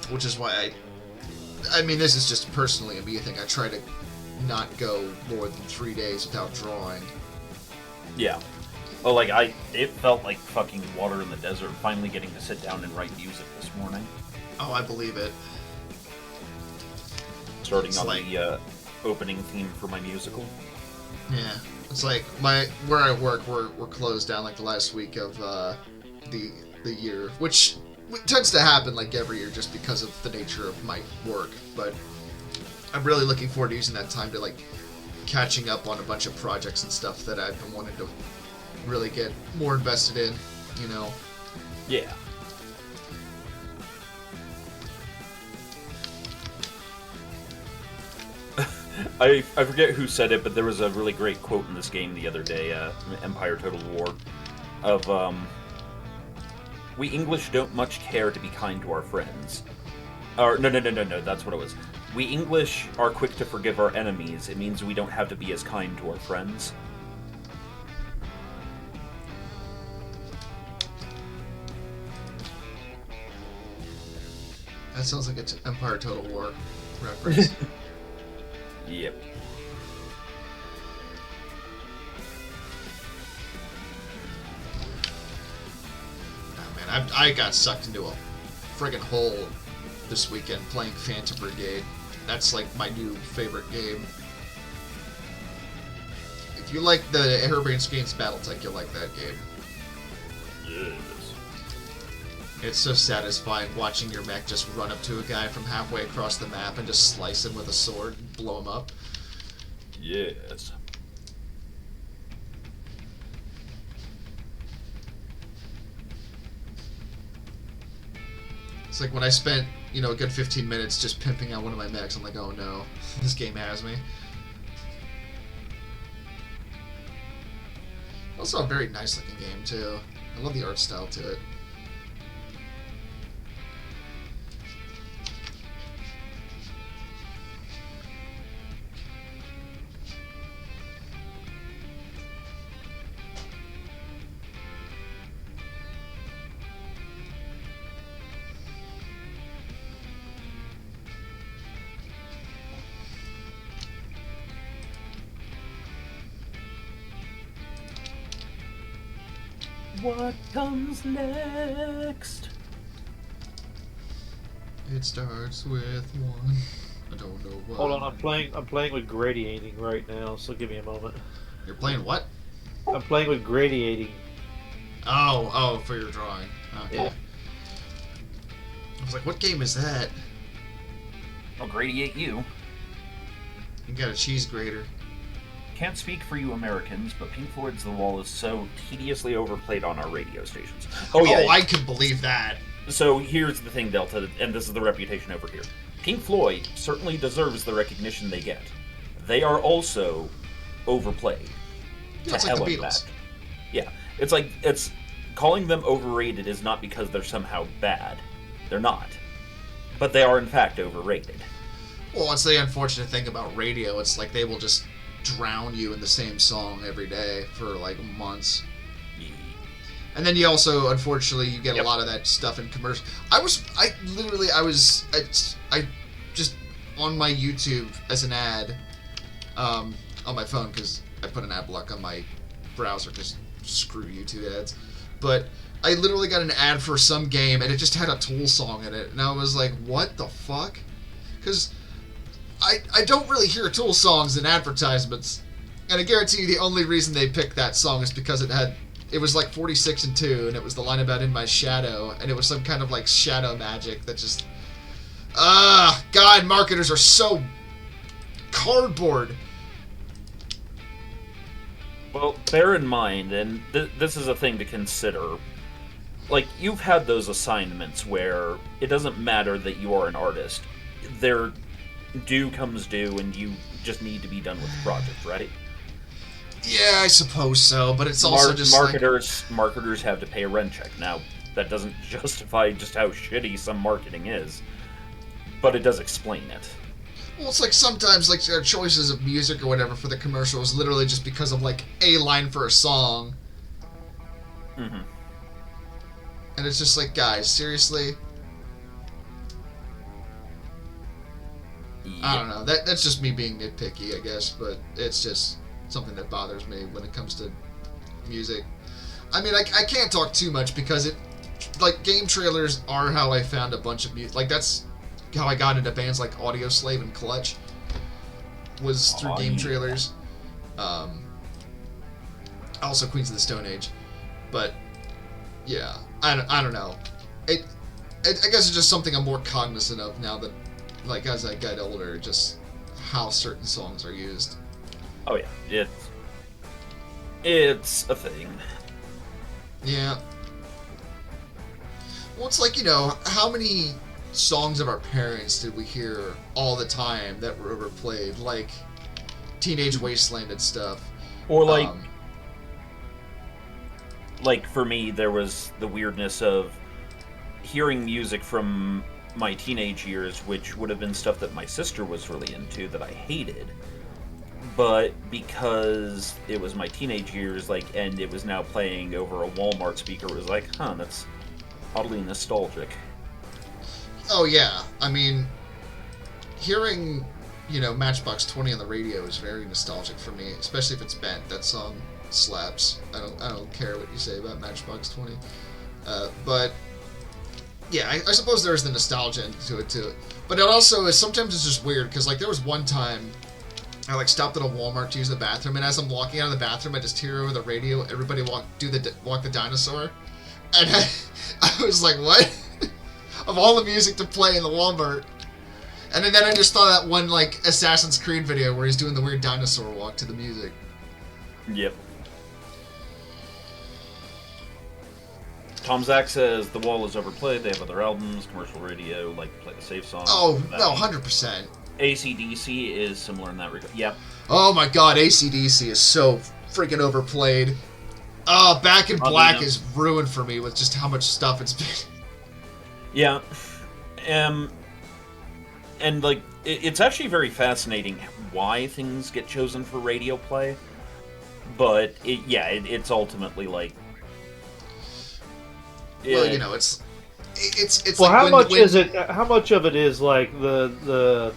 Which is why I mean, this is just personally a me thing. I try to not go more than 3 days without drawing. Yeah. Oh, it felt like fucking water in the desert, finally getting to sit down and write music this morning. Oh, I believe it. Starting on the opening theme for my musical. Yeah. It's like, where I work, we're closed down like the last week of the year, which tends to happen like every year just because of the nature of my work, but I'm really looking forward to using that time to like catching up on a bunch of projects and stuff that I've been wanting to really get more invested in, you know. Yeah. I forget who said it, but there was a really great quote in this game the other day, Empire Total War, of we English don't much care to be kind to our friends. Or, no, that's what it was. We English are quick to forgive our enemies. It means we don't have to be as kind to our friends. That sounds like it's Empire Total War reference. Yep. I got sucked into a friggin' hole this weekend playing Phantom Brigade. That's like my new favorite game. If you like the Harebrained Schemes Battletech, you'll like that game. Yes. It's so satisfying watching your mech just run up to a guy from halfway across the map and just slice him with a sword and blow him up. Yes. It's like when I spent, a good 15 minutes just pimping out one of my mechs, I'm like, oh no, this game has me. Also a very nice looking game too. I love the art style to it. What comes next? It starts with one. I don't know what. Hold on, I'm playing with gradiating right now, so give me a moment. You're playing what? I'm playing with gradiating. Oh, for your drawing. Okay. Yeah. I was like, what game is that? I'll gradiate you. You got a cheese grater. Can't speak for you Americans, but Pink Floyd's The Wall is so tediously overplayed on our radio stations. Oh, yeah. I can believe that. So here's the thing, Delta, and this is the reputation over here. Pink Floyd certainly deserves the recognition they get. They are also overplayed. Yeah, it's like the Beatles. Yeah, it's calling them overrated is not because they're somehow bad. They're not. But they are in fact overrated. Well, it's the unfortunate thing about radio. It's like they will just drown you in the same song every day for like months. And then you also, unfortunately, you get a lot of that stuff in commercials. I just on my YouTube as an ad on my phone because I put an ad block on my browser because screw YouTube ads. But I literally got an ad for some game and it just had a Tool song in it, and I was like, what the fuck? Because I don't really hear Tool songs in advertisements, and I guarantee you the only reason they picked that song is because it was like 46 and 2, and it was the line about in my shadow, and it was some kind of like shadow magic that just God, marketers are so cardboard. Well, bear in mind, and this is a thing to consider, like, you've had those assignments where it doesn't matter that you are an artist. Their due comes due, and you just need to be done with the project, right? Yeah, I suppose so, but it's also just marketers have to pay a rent check. Now, that doesn't justify just how shitty some marketing is, but it does explain it. Well, it's like sometimes like their choices of music or whatever for the commercial is literally just because of like a line for a song. Mm-hmm. And it's just like, guys, seriously? Yep. I don't know. That's just me being nitpicky, I guess, but it's just something that bothers me when it comes to music. I mean, I can't talk too much because like, game trailers are how I found a bunch of music. Like, that's how I got into bands like Audioslave and Clutch, was through game trailers. Also Queens of the Stone Age. But, yeah, I don't know. I guess it's just something I'm more cognizant of now that, like, as I get older, just how certain songs are used. Oh yeah, it's a thing. Yeah. Well, it's like, how many songs of our parents did we hear all the time that were overplayed? Like, Teenage Wasteland and stuff. Or like for me, there was the weirdness of hearing music from my teenage years, which would have been stuff that my sister was really into that I hated. But because it was my teenage years, and it was now playing over a Walmart speaker, it was like, that's oddly nostalgic. Oh, yeah. I mean, hearing, Matchbox 20 on the radio is very nostalgic for me, especially if it's bent. That song slaps. I don't care what you say about Matchbox 20. But, yeah, I suppose there's the nostalgia to it, too. But it also is, sometimes it's just weird, because, there was one time I stopped at a Walmart to use the bathroom, and as I'm walking out of the bathroom, I just hear over the radio, everybody walk the dinosaur, and I was like, what? Of all the music to play in the Walmart, and then I just thought that one Assassin's Creed video where he's doing the weird dinosaur walk to the music. Yep. Tom Zach says The Wall is overplayed. They have other albums, commercial radio, play the safe song. Oh no, 100%. AC/DC is similar in that regard. Yep. Oh my god, AC/DC is so freaking overplayed. Back in Black is ruined for me with just how much stuff it's been. Yeah. And it's actually very fascinating why things get chosen for radio play. But it's ultimately well, it's well, how much is it? How much of it is the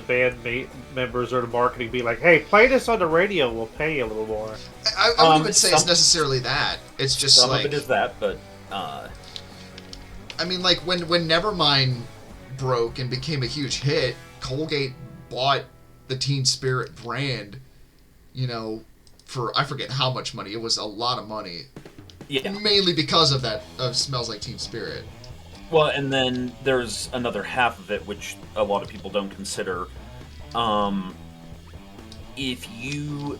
band members or the marketing be like, "Hey, play this on the radio. We'll pay you a little more." I wouldn't even say it's necessarily that. It's just some of it is that, but I mean, when Nevermind broke and became a huge hit, Colgate bought the Teen Spirit brand, for I forget how much money. It was a lot of money. Yeah. Mainly because of that, of Smells Like Teen Spirit. Well, and then there's another half of it, which a lot of people don't consider. If you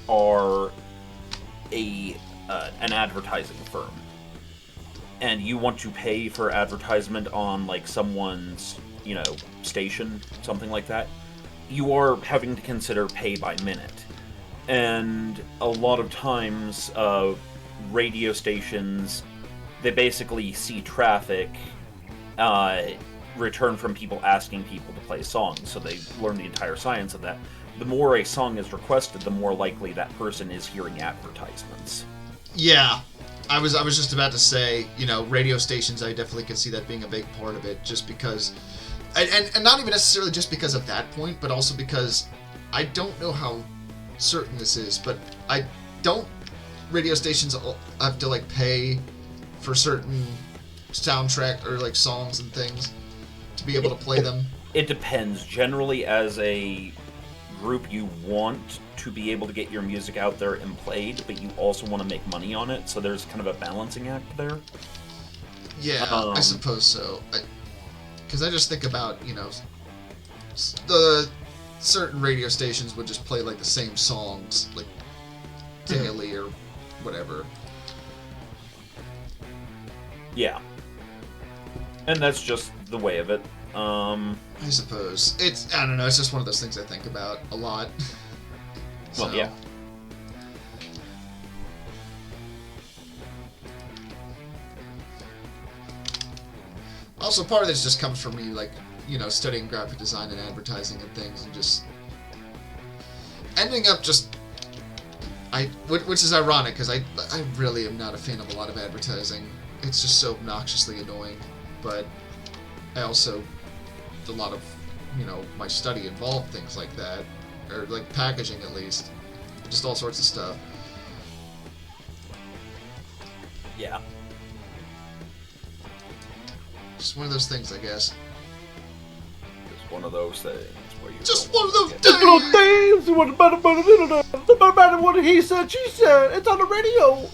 are an advertising firm, and you want to pay for advertisement on, like, someone's, station, something like that, you are having to consider pay by minute. And a lot of times, radio stations, they basically see traffic return from people asking people to play songs, so they learn the entire science of that. The more a song is requested, the more likely that person is hearing advertisements. Yeah. I was just about to say, radio stations, I definitely could see that being a big part of it, just because, and not even necessarily just because of that point, but also because I don't know how certain this is, but radio stations have to, like, pay for certain soundtrack or, like, songs and things to be able to play them? It depends. Generally, as a group, you want to be able to get your music out there and played, but you also want to make money on it, so there's kind of a balancing act there. Yeah, I suppose so. Because I just think about, the certain radio stations would just play, like, the same songs, like, daily or whatever. Yeah. And that's just the way of it. I suppose. I don't know, it's just one of those things I think about a lot. Well, yeah. Also, part of this just comes from me, like, studying graphic design and advertising and things, and just ending up just... which is ironic, because I really am not a fan of a lot of advertising. It's just so obnoxiously annoying, but I also... a lot of, my study involved things like that, or, like, packaging at least. Just all sorts of stuff. Yeah. Just one of those things, I guess. Just one of those things where you... Just one of those days! Just one of those days! What matter what he said, she said! It's on the radio!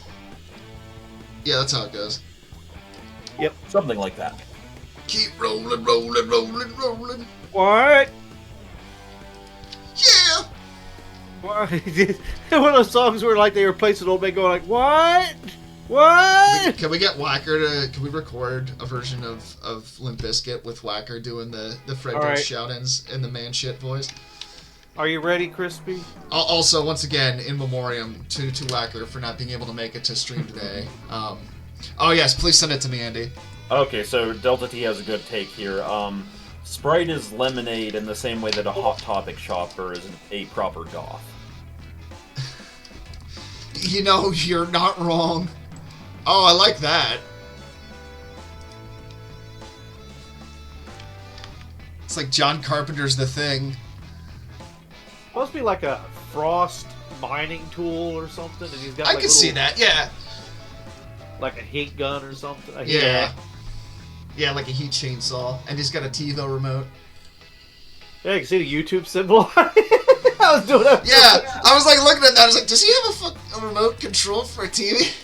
Yeah, that's how it goes. Yep, something like that. Keep rolling, rolling, rolling, rolling. What? Yeah! What? One of those songs where, like, they replaced an old man going like, what? What? Can we get Whacker to... Can we record a version of Limp Bizkit with Whacker doing the Fred Durst shout-ins in the man shit voice? Are you ready, Krispy? Also, once again, in memoriam to Whacker for not being able to make it to stream today. Oh yes, please send it to me, Andy. Okay, so Delta T has a good take here. Sprite is lemonade in the same way that a Hot Topic shopper is a proper goth. You're not wrong. Oh, I like that. It's like John Carpenter's The Thing. Supposed to be like a frost mining tool or something, and he's got. I can see that, yeah. Like a heat gun or something. Yeah. Yeah, like a heat chainsaw, and he's got a TiVo remote. Yeah, you can see the YouTube symbol. I was doing that. Yeah, I was like looking at that. I was like, does he have a remote control for a TV?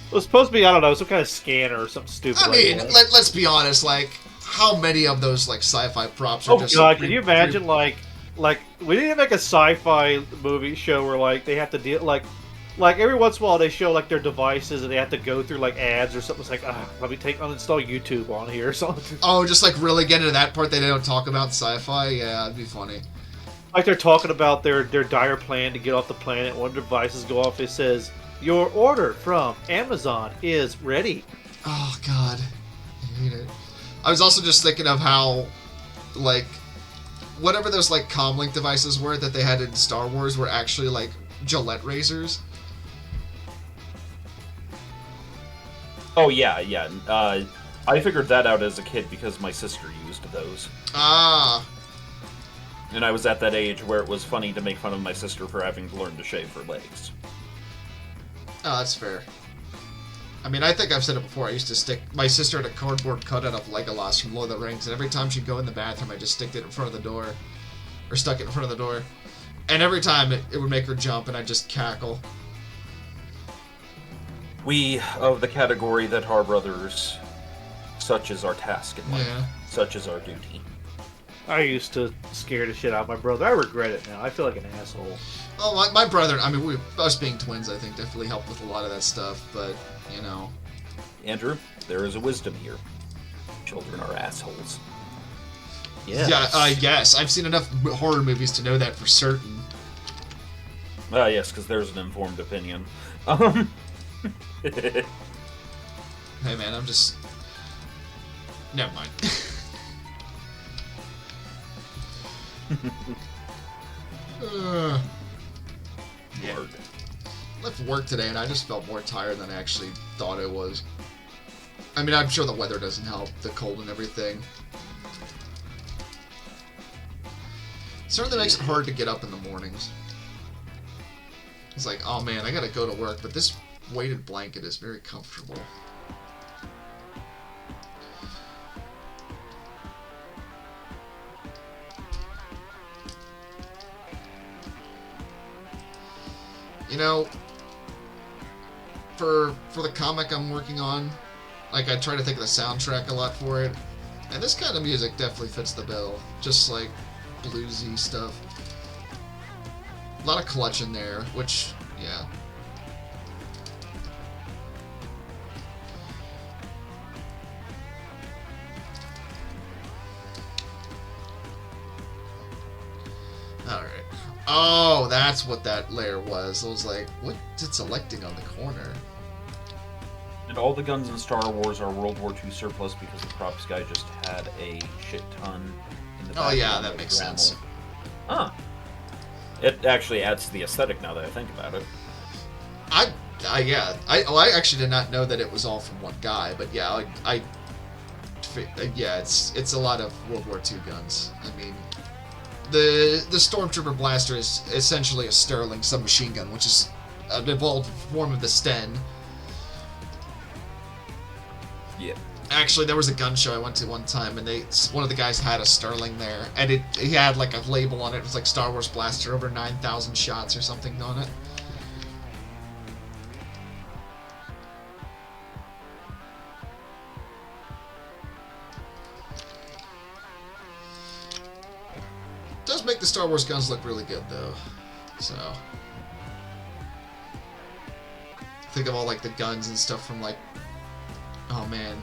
It was supposed to be, I don't know, some kind of scanner or something stupid. I mean, let's be honest. Like, how many of those like sci-fi props are just? Oh god, can you imagine like we need to make a sci-fi movie show where like they have to deal like every once in a while they show like their devices and they have to go through like ads or something. It's like, let me uninstall YouTube on here or something. Oh, just like really get into that part they don't talk about in sci-fi? Yeah, that'd be funny. Like they're talking about their dire plan to get off the planet. One devices go off. It says, "Your order from Amazon is ready." Oh god, I hate it. I was also just thinking of how, like, whatever those like comlink devices were that they had in Star Wars were actually like Gillette razors. Oh yeah. I figured that out as a kid because my sister used those. Ah. And I was at that age where it was funny to make fun of my sister for having to learn to shave her legs. Oh, that's fair. I mean, I think I've said it before. I used to stick... My sister had a cardboard cutout of Legolas from Lord of the Rings, and every time she'd go in the bathroom, I just stick it in front of the door. Or stuck it in front of the door. And every time, it would make her jump, and I'd just cackle. We, of the category that are brothers, such is our task in life. Yeah. Such is our duty. I used to scare the shit out of my brother. I regret it now. I feel like an asshole. Oh, my brother, I mean, us being twins, I think, definitely helped with a lot of that stuff, but, you know. Andrew, there is a wisdom here. Children are assholes. Yes. Yeah, yes. I've seen enough horror movies to know that for certain. Yes, because there's an informed opinion. Hey, man, I'm just... Never mind. Yeah. Left work today, and I just felt more tired than I actually thought I was. I mean, I'm sure the weather doesn't help, the cold and everything. It certainly makes it hard to get up in the mornings. It's like, oh man, I gotta go to work, but this weighted blanket is very comfortable. You know, for the comic I'm working on, like, I try to think of the soundtrack a lot for it, and this kind of music definitely fits the bill. Just like bluesy stuff. A lot of clutch in there, which, yeah. Alright. Oh, that's what that layer was. I was like, what's it selecting on the corner? And all the guns in Star Wars are World War II surplus because the props guy just had a shit ton in the back. Oh yeah, that makes sense. Huh. It actually adds to the aesthetic now that I think about it. Yeah. I actually did not know that it was all from one guy, but yeah, yeah, it's a lot of World War II guns. I mean, the Stormtrooper blaster is essentially a Sterling submachine gun, which is an evolved form of the Sten. Yeah. Actually, there was a gun show I went to one time, and one of the guys had a Sterling there, and he had like a label on it. It was like Star Wars blaster, over 9,000 shots or something on it. Does make the Star Wars guns look really good, though. So, think of all like the guns and stuff from like, oh man.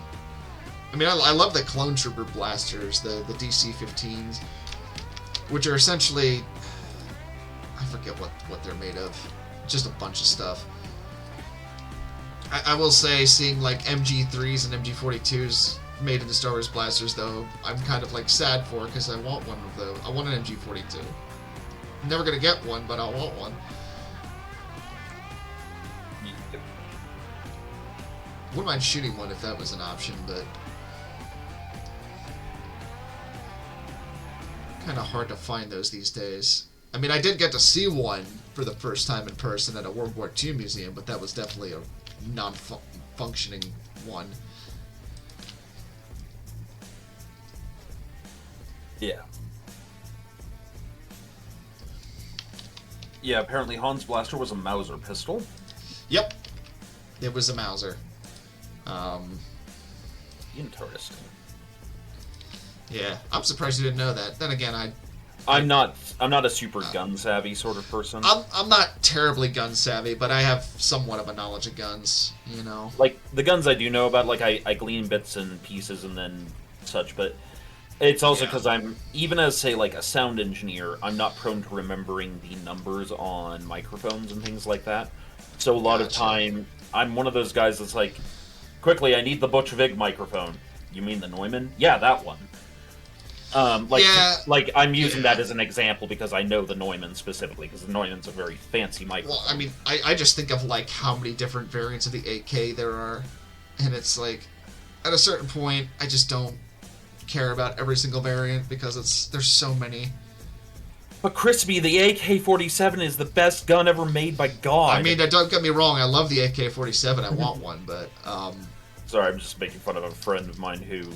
I mean, I love the Clone Trooper blasters, the DC-15s, which are essentially, I forget what they're made of, just a bunch of stuff. I will say, seeing like MG3s and MG42s made into Star Wars blasters, though, I'm kind of like sad for, because I want one of those. I want an MG42. I'm never gonna get one, but I want one. Wouldn't mind shooting one if that was an option, but kind of hard to find those these days. I mean, I did get to see one for the first time in person at a World War II museum, but that was definitely a non-functioning one. Yeah. Yeah, apparently Han's blaster was a Mauser pistol. Yep. It was a Mauser. Interesting. Yeah, I'm surprised you didn't know that. Then again, I'm not a super gun savvy sort of person. I'm not terribly gun savvy, but I have somewhat of a knowledge of guns, you know. Like the guns I do know about, like I glean bits and pieces and then such, but it's also because I'm, even as say like a sound engineer, I'm not prone to remembering the numbers on microphones and things like that. So a lot of time, I'm one of those guys that's like, quickly, I need the Butch Vig microphone. You mean the Neumann? Yeah, that one. Like I'm using that as an example because I know the Neumann specifically, because the Neumann's a very fancy microphone. Well, I mean, I just think of like how many different variants of the 8K there are, and it's like, at a certain point, I just don't care about every single variant because there's so many. But Crispy, the AK-47 is the best gun ever made by God. I mean, don't get me wrong. I love the AK-47. I want one, but Sorry, I'm just making fun of a friend of mine who.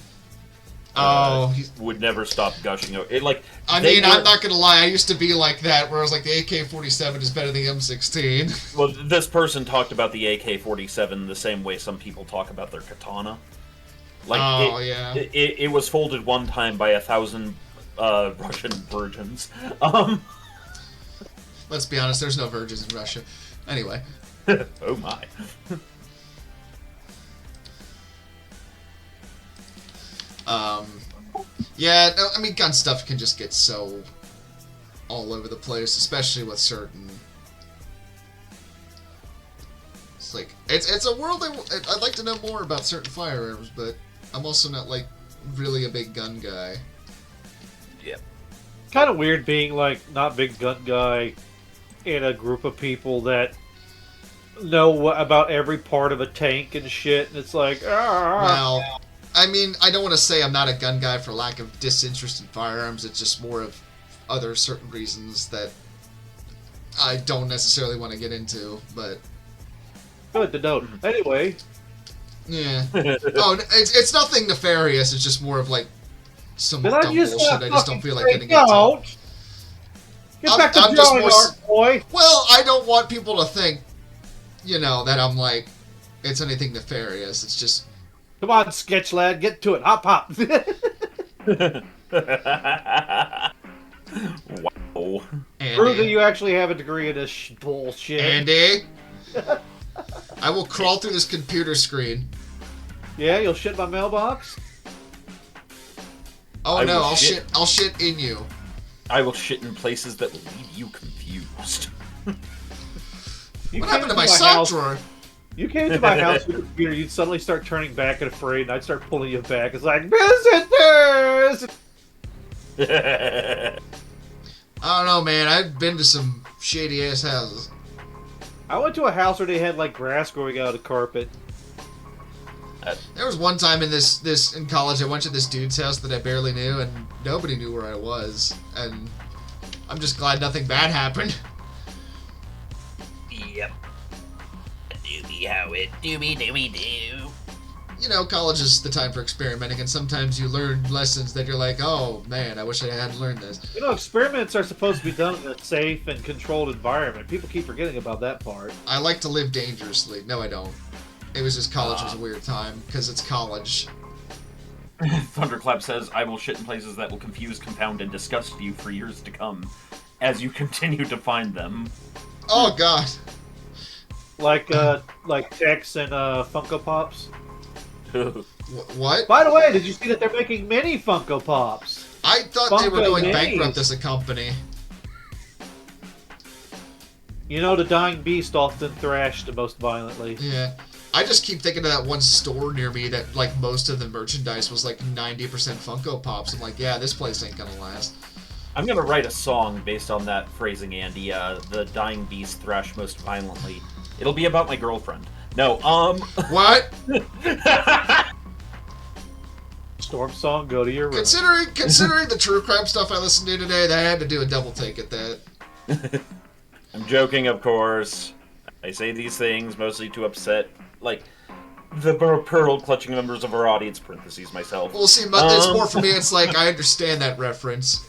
Would never stop gushing over it. Like, I mean, I'm not gonna lie. I used to be like that, where I was like, the AK-47 is better than the M16. Well, this person talked about the AK-47 the same way some people talk about their katana. Like, it was folded one time by 1,000 Russian virgins. Let's be honest. There's no virgins in Russia. Anyway. Oh my. Yeah, no, I mean, gun stuff can just get so all over the place, especially with certain. It's like it's a world I'd like to know more about certain firearms, but I'm also not like really a big gun guy. Yep. Kind of weird being like not big gun guy in a group of people that know about every part of a tank and shit, and it's like, Well, I mean, I don't want to say I'm not a gun guy for lack of disinterest in firearms. It's just more of other certain reasons that I don't necessarily want to get into, but... Good to know. Anyway. Yeah. Oh, it's nothing nefarious. It's just more of, like, some dumb bullshit I just don't feel like getting into. Get back to the drawing board, boy. Well, I don't want people to think, you know, that I'm, like, it's anything nefarious. It's just... Come on, sketch lad, get to it. Hop, hop. Wow. Andy. Prove that you actually have a degree in this bullshit. Andy, I will crawl through this computer screen. Yeah, you'll shit my mailbox? Oh no, I'll shit in you. I will shit in places that will leave you confused. What happened to my sock drawer? You came to my house with a computer, you'd suddenly start turning back and afraid, and I'd start pulling you back. It's like, visitors! I don't know, man. I've been to some shady-ass houses. I went to a house where they had, like, grass growing out of the carpet. There was one time in in college, I went to this dude's house that I barely knew, and nobody knew where I was. And I'm just glad nothing bad happened. Yep. How it do. You know, college is the time for experimenting, and sometimes you learn lessons that you're like, oh man, I wish I had learned this. You know, experiments are supposed to be done in a safe and controlled environment. People keep forgetting about that part. I like to live dangerously. No, I don't. It was just college was a weird time, because it's college. Thunderclap says, I will shit in places that will confuse, confound, and disgust you for years to come, as you continue to find them. Oh god. Like Tex and Funko Pops. What? By the way, did you see that they're making mini Funko Pops? I thought they were going bankrupt as a company. You know, the dying beast often thrashed the most violently. Yeah. I just keep thinking of that one store near me that, like, most of the merchandise was, like, 90% Funko Pops. I'm like, yeah, this place ain't gonna last. I'm gonna write a song based on that phrasing, Andy. The dying beast thrashed most violently. It'll be about my girlfriend. No, What? Storm song, go to your room. Considering the true crime stuff I listened to today, I had to do a double take at that. I'm joking, of course. I say these things mostly to upset, like, the pearl-clutching members of our audience, parentheses, myself. Well, see, it's more for me, it's like, I understand that reference.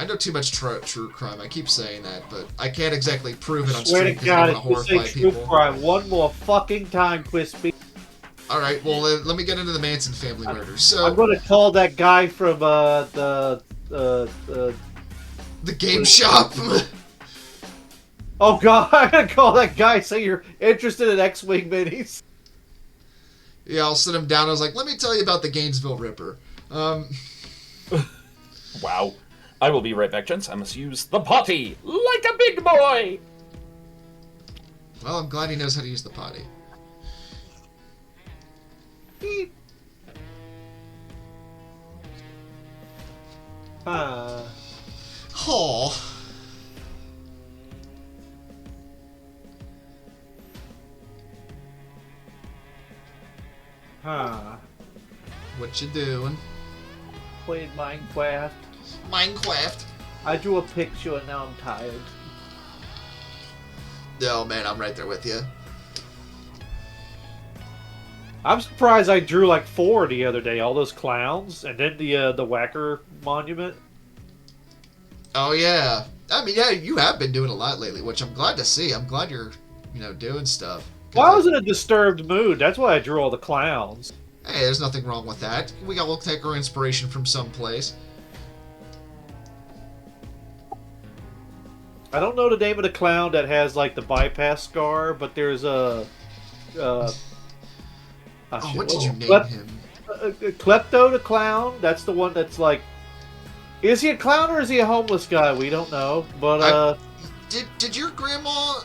I know too much true crime. I keep saying that, but I can't exactly prove it on stream because I don't want to horrify people. True crime one more fucking time, Krispy. All right, well, let me get into the Manson family murders. So I'm going to call that guy from the game shop. Oh god, I'm going to call that guy. Say you're interested in X-Wing minis. Yeah, I'll sit him down. I was like, let me tell you about the Gainesville Ripper. Wow. I will be right back, gents. I must use the potty like a big boy. Well, I'm glad he knows how to use the potty. Beep. Oh. Huh. What you doing? played Minecraft. Minecraft. I drew a picture and now I'm tired. Oh man, I'm right there with you. I'm surprised I drew like 4 the other day. All those clowns, and then the Whacker monument. Oh yeah, I mean yeah, you have been doing a lot lately, which I'm glad to see. I'm glad you're, doing stuff. Well, I was in a disturbed mood. That's why I drew all the clowns. Hey, there's nothing wrong with that. We'll take our inspiration from someplace. I don't know the name of the clown that has like the bypass scar, but there's a. What did you name him? Klepto the clown. That's the one that's like. Is he a clown or is he a homeless guy? We don't know. But did your grandma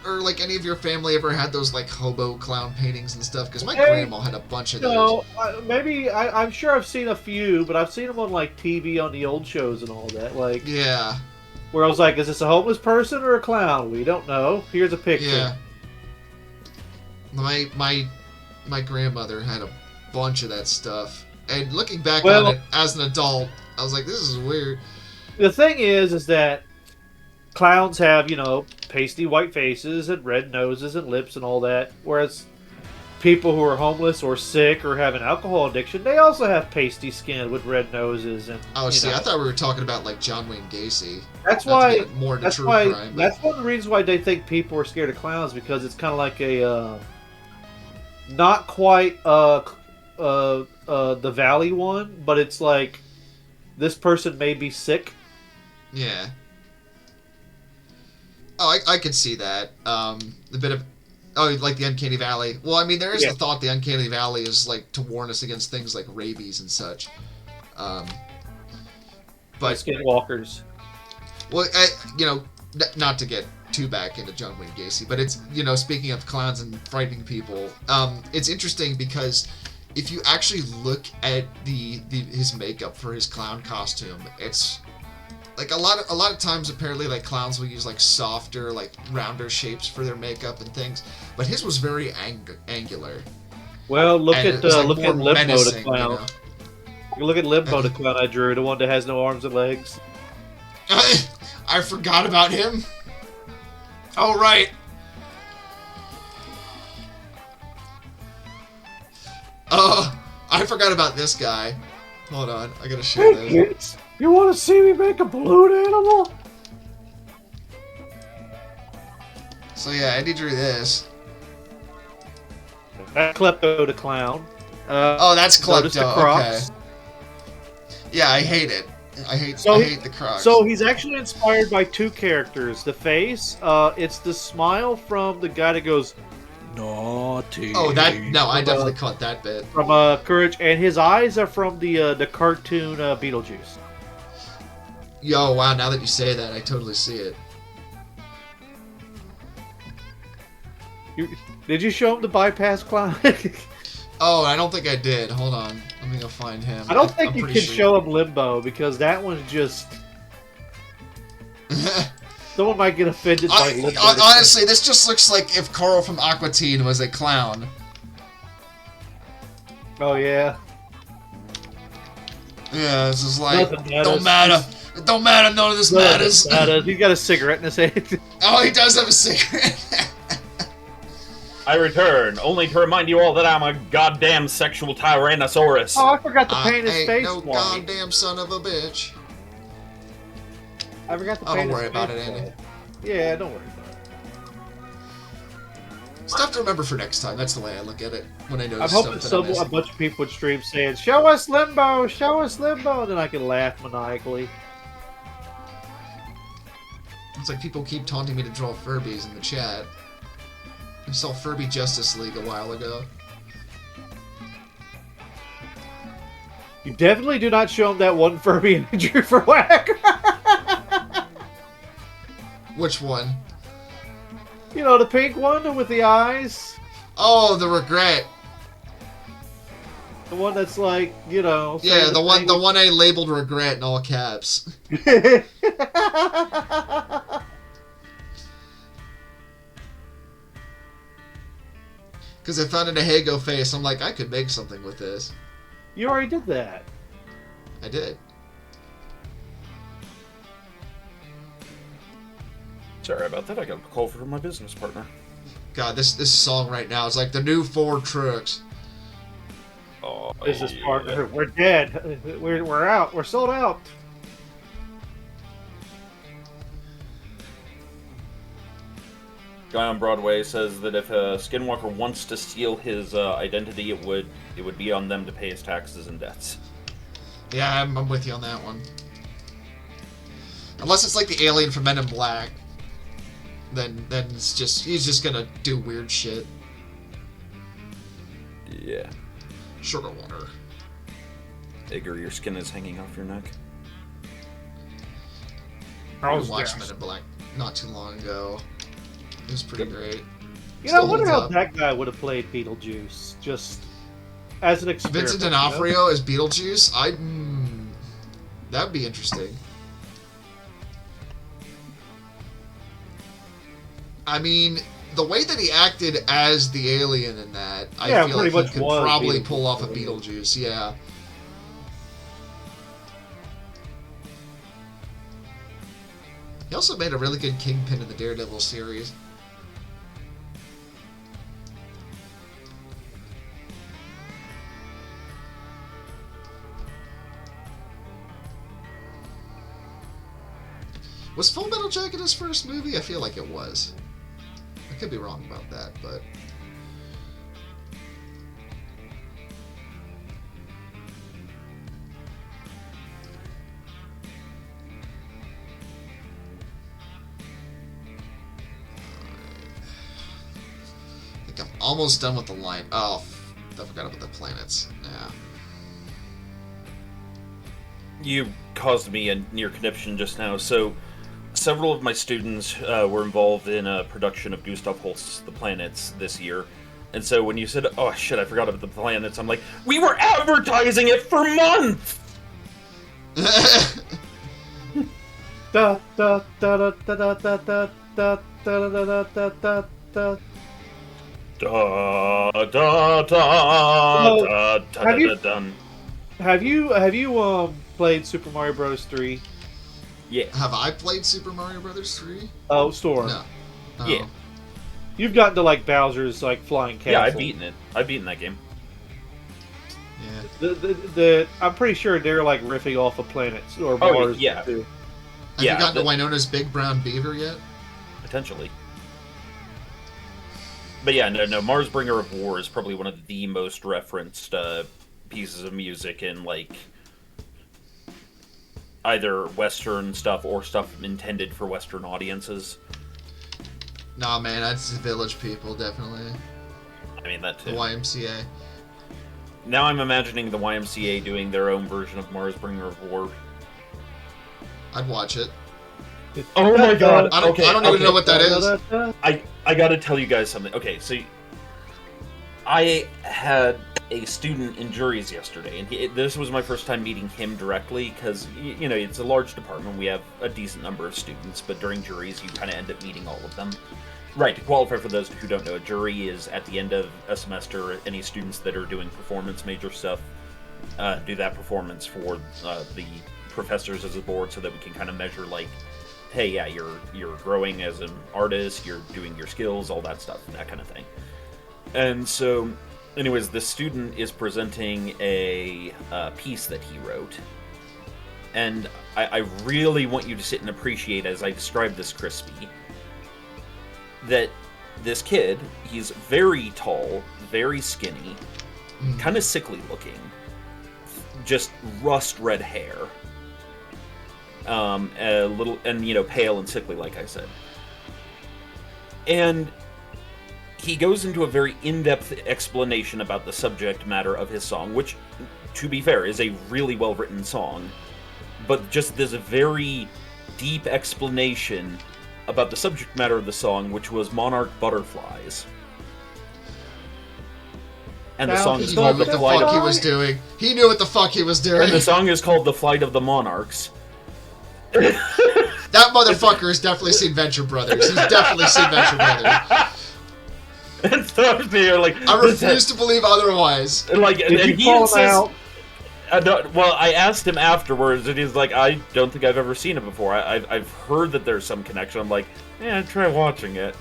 or like any of your family ever had those like hobo clown paintings and stuff? Because my grandma had a bunch of those. No, maybe I'm sure I've seen a few, but I've seen them on like TV on the old shows and all that. Like yeah, where I was like, is this a homeless person or a clown? We don't know. Here's a picture. Yeah. My grandmother had a bunch of that stuff, and looking back on it as an adult, I was like, this is weird. The thing is that clowns have, pasty white faces and red noses and lips and all that, whereas people who are homeless or sick or have an alcohol addiction, they also have pasty skin with red noses and. Oh, see, I thought we were talking about like John Wayne Gacy. That's why. That's crime, that's one of the reasons why they think people are scared of clowns, because it's kind of like a. Not quite the Valley one, but it's like this person may be sick. Yeah. Oh, I could see that. A bit of, like the Uncanny Valley. Well, I mean, there is the thought the Uncanny Valley is like to warn us against things like rabies and such. But skinwalkers. Well, not to get too back into John Wayne Gacy, but it's, speaking of clowns and frightening people, it's interesting because if you actually look at his makeup for his clown costume, it's like a lot of times apparently like clowns will use like softer, like rounder shapes for their makeup and things, but his was very angular. Well, look at Limbo the clown. Look at Limbo the clown I drew, the one that has no arms and legs. I forgot about him. Oh, right. I forgot about this guy. Hold on, I gotta show this. Kids, you want to see me make a balloon animal? So yeah, Andy drew this. That's Klepto the clown. That's Klepto. The Crocs. Okay. Yeah, I hate it. I hate the Crocs. So he's actually inspired by 2 characters. The face, it's the smile from the guy that goes, naughty. Oh, I definitely caught that bit. From Courage, and his eyes are from the cartoon Beetlejuice. Yo, wow, now that you say that, I totally see it. Did you show him the bypass clown? Oh, I don't think I did. Hold on. Let me go find him. I don't think you can show him Limbo, because that one's just... Someone might get offended by Limbo. Honestly, this just looks like if Coral from Aqua Teen was a clown. Oh, yeah? Yeah, this is like... Don't matter. It don't matter. None of this matters. He's got a cigarette in his hand. Oh, he does have a cigarette. I return, only to remind you all that I'm a goddamn sexual Tyrannosaurus. Oh, I forgot to paint his face. No goddamn son of a bitch. I forgot to paint his face. Don't worry about it, Andy. Yeah, don't worry about it. Stuff to remember for next time. That's the way I look at it when I notice I'm hoping a bunch of people would stream saying, "Show us Limbo! Show us Limbo!" And then I can laugh maniacally. It's like people keep taunting me to draw Furbies in the chat. I saw Furby Justice League a while ago. You definitely do not show him that one Furby in drew for whack. Which one? You know, the pink one with the eyes. Oh, the regret. The one that's like, Yeah, the one I labeled regret in all caps. Because I found it a Hago face. I'm like, I could make something with this. You already did that. I did. Sorry about that. I got a call from my business partner. God, this song right now is like the new Ford trucks. Oh, business partner, we're dead. We're out. We're sold out. Guy on Broadway says that if a skinwalker wants to steal his identity, it would be on them to pay his taxes and debts. Yeah, I'm with you on that one. Unless it's like the alien from Men in Black, then he's just gonna do weird shit. Yeah. Sugar water. Edgar, your skin is hanging off your neck. I watched Men in Black not too long ago. It was pretty great. You know, I wonder how that guy would have played Beetlejuice, just as an experiment. Vincent D'Onofrio as Beetlejuice? That'd be interesting. I mean, the way that he acted as the alien in that, I feel like he could probably pull off a Beetlejuice, yeah. He also made a really good Kingpin in the Daredevil series. Was Full Metal Jacket his first movie? I feel like it was. I could be wrong about that, but... I think I'm almost done with the line. Oh, I forgot about the planets. Yeah. You caused me a near conniption just now, so... Several of my students were involved in a production of Gustav Holst's The Planets this year. And so when you said, oh shit, I forgot about the planets, I'm like, we were advertising it for months! Da da da da da da da da da da da da da da. Da da da da da. Have you played Super Mario Bros. 3? Yeah. Have I played Super Mario Brothers 3? Oh, Storm. No. Oh. Yeah. You've gotten to like Bowser's like flying castle. Yeah, I've beaten it. I've beaten that game. Yeah. I'm pretty sure they're like riffing off of planets or Mars. Mars. Yeah. Too. Have you gotten to Winona's Big Brown Beaver yet? Potentially. But yeah, no, Mars Bringer of War is probably one of the most referenced pieces of music in like either Western stuff or stuff intended for Western audiences. Nah, man, that's the Village People, definitely. I mean, that too. The YMCA. Now I'm imagining the YMCA doing their own version of Mars Bringer of War. I'd watch it. Oh my god! I don't even know what that is. I gotta tell you guys something. Okay, so I had a student in juries yesterday, and this was my first time meeting him directly, because, you know, it's a large department, we have a decent number of students, but during juries you kind of end up meeting all of them. Right, to qualify for those who don't know, a jury is at the end of a semester, any students that are doing performance major stuff do that performance for the professors as a board, so that we can kind of measure, like, hey, yeah, you're growing as an artist, you're doing your skills, all that stuff, that kind of thing. And so, anyways, the student is presenting a piece that he wrote, and I really want you to sit and appreciate, as I describe this, Krispy, that this kid, he's very tall, very skinny, kind of sickly looking, just rust red hair, a little, and, you know, pale and sickly, like I said. And he goes into a very in-depth explanation about the subject matter of his song, which, to be fair, is a really well-written song, but just this very deep explanation about the subject matter of the song, which was monarch butterflies. And the song is called The Flight of the Monarchs. He knew what the fuck he was doing. He knew what the fuck he was doing. And the song is called The Flight of the Monarchs. That motherfucker has definitely seen Venture Brothers. He's definitely seen Venture Brothers. And so they're like, I refuse to believe otherwise. And like, Did you call him out? Well, I asked him afterwards, and he's like, "I don't think I've ever seen it before. I've heard that there's some connection." I'm like, "Yeah, try watching it."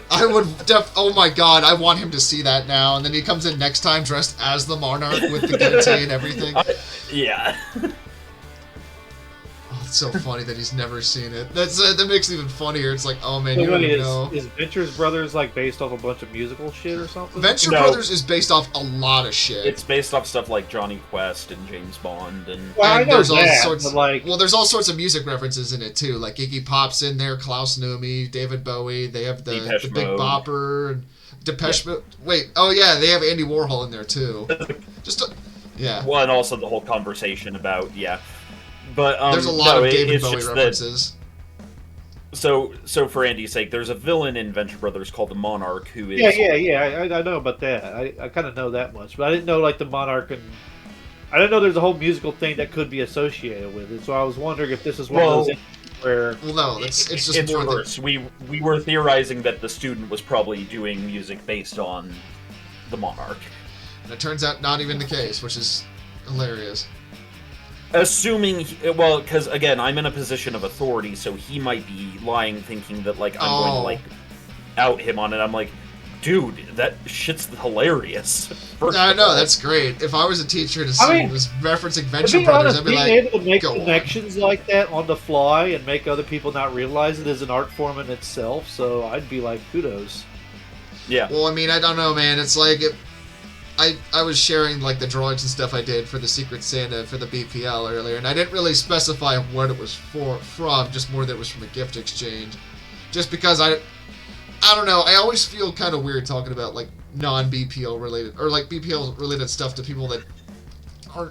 I would oh my god, I want him to see that now. And then he comes in next time dressed as the Monarch with the goatee and everything. Yeah. Oh, it's so funny that he's never seen it. That makes it even funnier. It's like, oh man, you don't know. Is Venture's Brothers like based off a bunch of musical shit or something? Venture Brothers is based off a lot of shit. It's based off stuff like Johnny Quest and James Bond and. Well, and I know there's that, all sorts. like, well, there's all sorts of music references in it too. Like Iggy Pop's in there, Klaus Nomi, David Bowie. They have the Big Bopper, and Depeche Mode. Wait, oh yeah, they have Andy Warhol in there too. Yeah. Well, and also the whole conversation about But there's a lot of David Bowie references. So for Andy's sake, there's a villain in Venture Brothers called the Monarch who is. Yeah. I know about that. I kind of know that much, but I didn't know like the Monarch and. I didn't know there's a whole musical thing that could be associated with it. So I was wondering if this is one of those things where. Well, no, it's just more reverse. We were theorizing that the student was probably doing music based on the Monarch. And it turns out not even the case, which is hilarious. Assuming, well, because again, I'm in a position of authority, so he might be lying, thinking that like I'm going to like out him on it. I'm like, dude, that shit's hilarious. I know, that's great. If I was a teacher and someone was referencing Venture Brothers, I'd be like, being able to make connections like that on the fly and make other people not realize it is an art form in itself. So I'd be like, kudos. Yeah. Well, I mean, I don't know, man. It's like I was sharing like the drawings and stuff I did for the Secret Santa for the BPL earlier, and I didn't really specify what it was from, just more that it was from a gift exchange. Just because I don't know, I always feel kind of weird talking about like non-BPL related or like BPL related stuff to people that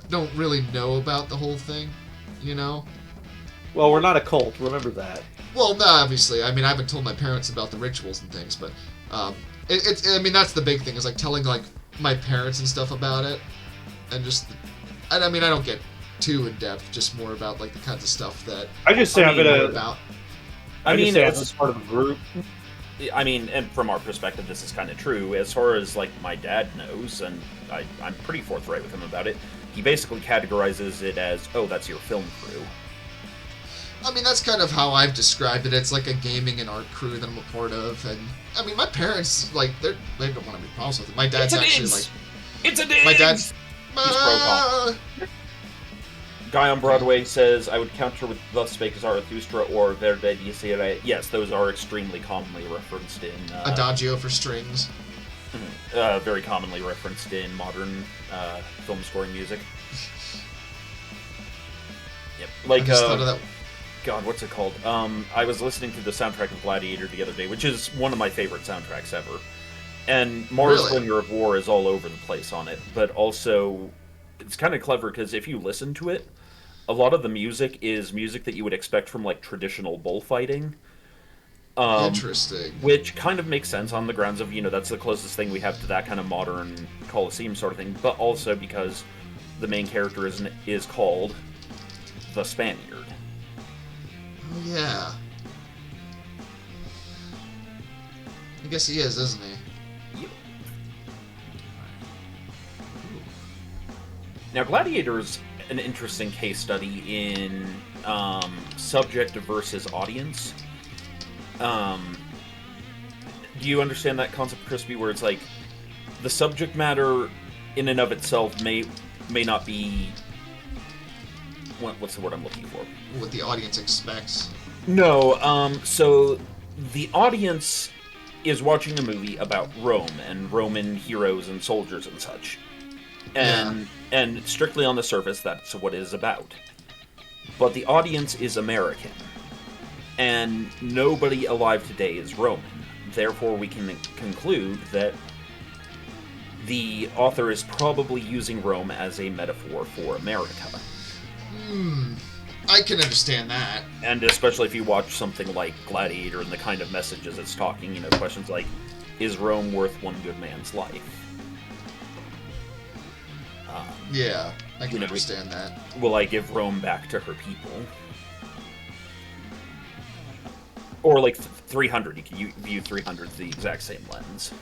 don't really know about the whole thing, you know? Well, we're not a cult, remember that. Well, no, obviously. I mean, I haven't told my parents about the rituals and things, but I mean, that's the big thing, is like telling like my parents and stuff about it, and just, I mean, I don't get too in depth, just more about like the kinds of stuff that I just say I'm gonna about. I mean, it's part of a group. I mean, and from our perspective, this is kind of true. As far as like my dad knows, and I'm pretty forthright with him about it. He basically categorizes it as, oh, that's your film crew. I mean, that's kind of how I've described it. It's like a gaming and art crew that I'm a part of, and I mean, my parents like they don't want to be problems with it. My dad's actually like, it's a digs. My dad's Guy on Broadway says, I would counter with Thus Spake Zarathustra or Verde Dicere. Yes, those are extremely commonly referenced in Adagio for strings. Very commonly referenced in modern film scoring music. Yep, like God, what's it called? I was listening to the soundtrack of Gladiator the other day, which is one of my favorite soundtracks ever. And Mars Slinger of War is all over the place on it, but also it's kind of clever because if you listen to it, a lot of the music is music that you would expect from like traditional bullfighting. Interesting. Which kind of makes sense on the grounds of, that's the closest thing we have to that kind of modern Colosseum sort of thing, but also because the main character is called the Spaniard. Oh, yeah. I guess he is, isn't he? Yep. Now, Gladiator's an interesting case study in subject versus audience. Do you understand that concept, Krispy, where it's like the subject matter in and of itself may not be what's the word I'm looking for? What the audience expects. No, so the audience is watching a movie about Rome and Roman heroes and soldiers and such. And strictly on the surface, that's what it is about. But the audience is American. And nobody alive today is Roman. Therefore, we can conclude that the author is probably using Rome as a metaphor for America. I can understand that. And especially if you watch something like Gladiator and the kind of messages it's talking, questions like, is Rome worth one good man's life? Yeah, I can understand that. Will I give Rome back to her people? Or like 300, you can view 300 through the exact same lens.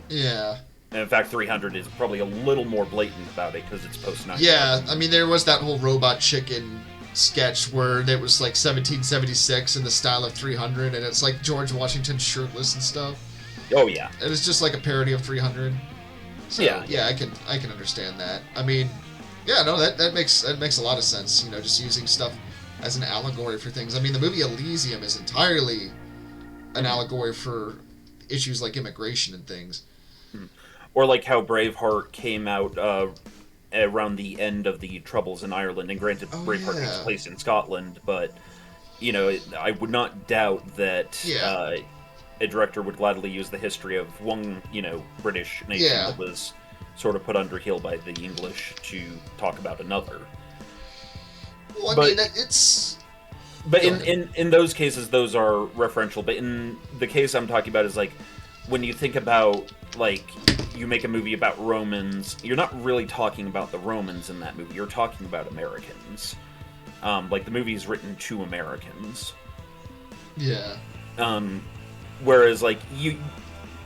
Yeah. And in fact, 300 is probably a little more blatant about it because it's post-9. Yeah, I mean, there was that whole Robot Chicken sketch where it was like 1776 in the style of 300, and it's like George Washington shirtless and stuff. Oh yeah. And it's just like a parody of 300. So, yeah, I can understand that. I mean, yeah, no, that makes a lot of sense. You know, just using stuff as an allegory for things. I mean, the movie Elysium is entirely an allegory for issues like immigration and things. Or like how Braveheart came out around the end of the Troubles in Ireland, and granted, Braveheart takes place in Scotland, but you know, I would not doubt that a director would gladly use the history of one, you know, British nation that was sort of put under heel by the English to talk about another. Well, I mean, it's. But in those cases, those are referential. But in the case I'm talking about is like when you think about like you make a movie about Romans, you're not really talking about the Romans in that movie. You're talking about Americans. Like the movie is written to Americans. Yeah. Whereas like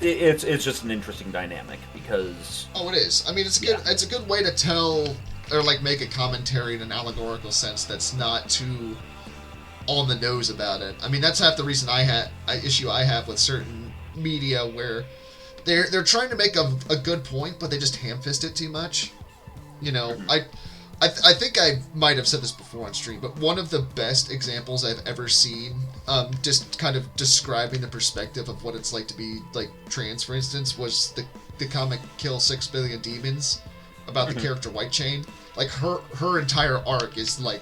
it's just an interesting dynamic because. Oh, it is. I mean, it's good. It's a good way to tell or like make a commentary in an allegorical sense that's not too on the nose about it. I mean, that's half the reason I have with certain media where they're trying to make a good point, but they just ham-fist it too much. You know, I think I might have said this before on stream, but one of the best examples I've ever seen, just kind of describing the perspective of what it's like to be like trans, for instance, was the comic Kill 6 Billion Demons about the character White Chain. Like her entire arc is like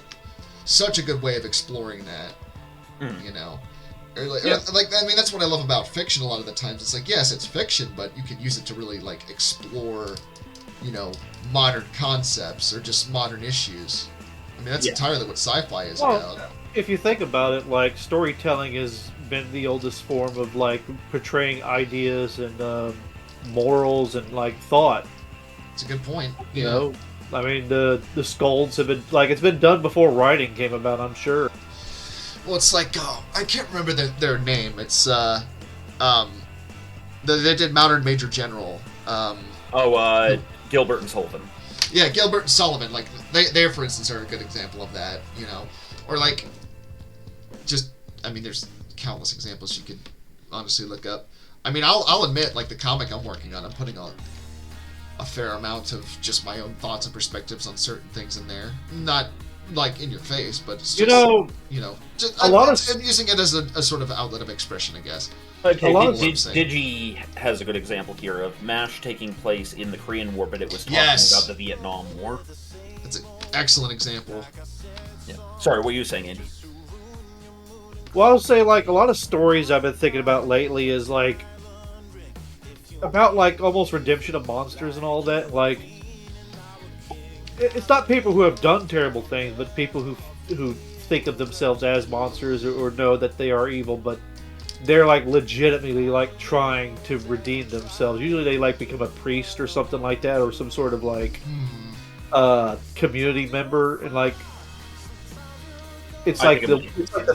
such a good way of exploring that. You know. Or like, I mean, that's what I love about fiction a lot of the times. It's like, yes, it's fiction, but you can use it to really, like, explore, you know, modern concepts or just modern issues. I mean, that's entirely what sci-fi is about. If you think about it, like, storytelling has been the oldest form of, like, portraying ideas and morals and, like, thought. It's a good point. You know? I mean, the scolds have been, like, it's been done before writing came about, I'm sure. Well, it's like, I can't remember their name. It's, they did Modern Major General. Gilbert and Sullivan. Yeah, Gilbert and Sullivan. Like, they, for instance, are a good example of that, you know. Or, like, just, I mean, there's countless examples you could honestly look up. I mean, I'll admit, like, the comic I'm working on, I'm putting a fair amount of just my own thoughts and perspectives on certain things in there. Not like in your face, but it's just, just, I'm using it as a sort of outlet of expression, I guess. Okay, Digi has a good example here of MASH taking place in the Korean War, but it was talking about the Vietnam War. That's an excellent example. Yeah. Sorry, what were you saying, Andy? Well, I would say, like, a lot of stories I've been thinking about lately is, like, about, like, almost redemption of monsters and all that. Like, it's not people who have done terrible things, but people who think of themselves as monsters or know that they are evil, but they're like legitimately like trying to redeem themselves. Usually they like become a priest or something like that, or some sort of like community member, and like it's like the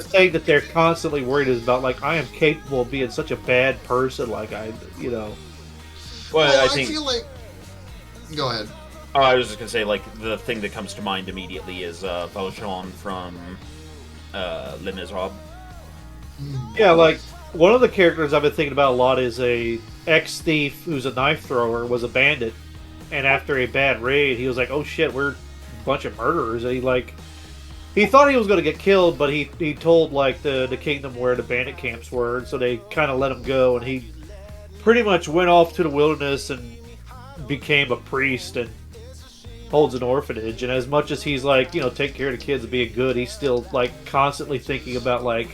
thing that they're constantly worried is about. Like, I am capable of being such a bad person. Like Well, I feel like. Go ahead. I was just gonna say, like, the thing that comes to mind immediately is Valjean from Les Miserables. Yeah, like, one of the characters I've been thinking about a lot is a ex-thief who's a knife thrower, was a bandit, and after a bad raid, he was like, oh shit, we're a bunch of murderers, and he thought he was going to get killed, but he told, like, the kingdom where the bandit camps were, and so they kind of let him go, and he pretty much went off to the wilderness and became a priest and holds an orphanage. And as much as he's like, taking care of the kids and being good, he's still like constantly thinking about like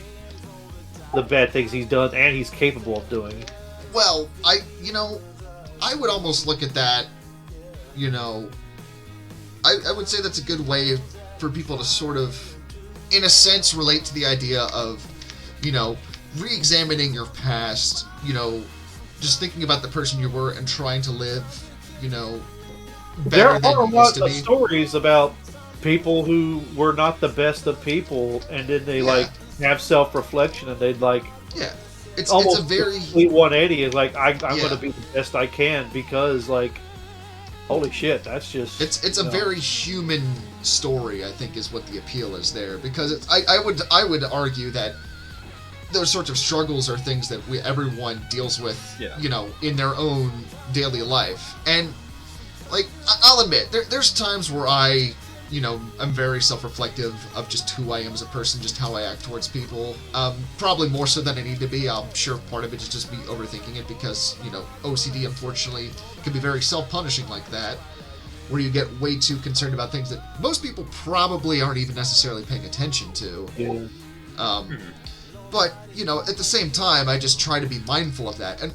the bad things he's done and he's capable of doing. Well, I would almost look at that, I would say that's a good way for people to sort of, in a sense, relate to the idea of, re-examining your past, just thinking about the person you were and trying to live, there are a lot of stories about people who were not the best of people, and then they like have self-reflection, and they'd like it's almost a very 180. Is like I'm Yeah. going to be the best I can because like, holy shit, that's just it's a very human story. I think is what the appeal is there, because I would argue that those sorts of struggles are things that everyone deals with, you know, in their own daily life. And like I'll admit, there's times where I, you know, I'm very self-reflective of just who I am as a person, just how I act towards people. Probably more so than I need to be. I'm sure part of it is just me overthinking it because, you know, OCD unfortunately can be very self-punishing like that, where you get way too concerned about things that most people probably aren't even necessarily paying attention to. Yeah. But, you know, at the same time, I just try to be mindful of that. And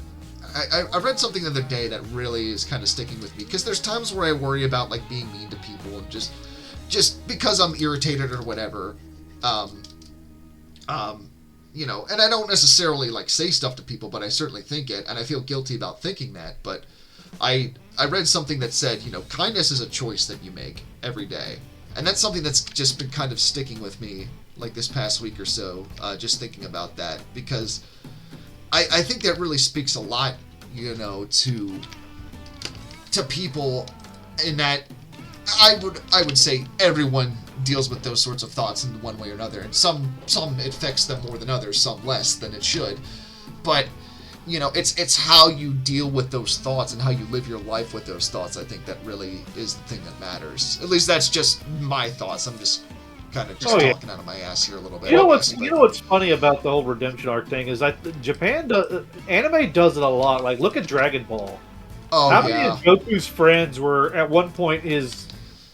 I read something the other day that really is kind of sticking with me, because there's times where I worry about, like, being mean to people and just because I'm irritated or whatever. You know, and I don't necessarily, like, say stuff to people, but I certainly think it, and I feel guilty about thinking that. But I read something that said, you know, kindness is a choice that you make every day. And that's something that's just been kind of sticking with me, like, this past week or so, just thinking about that, because I think that really speaks a lot, you know, to people, in that I would say everyone deals with those sorts of thoughts in one way or another, and some it affects them more than others, some less than it should, but you know, it's how you deal with those thoughts and how you live your life with those thoughts. I think that really is the thing that matters. At least that's just my thoughts. I'm just kind of just talking out of my ass here a little bit. You know what's funny about the whole redemption arc thing is that anime does it a lot. Like, look at Dragon Ball. Oh, How many of Goku's friends were at one point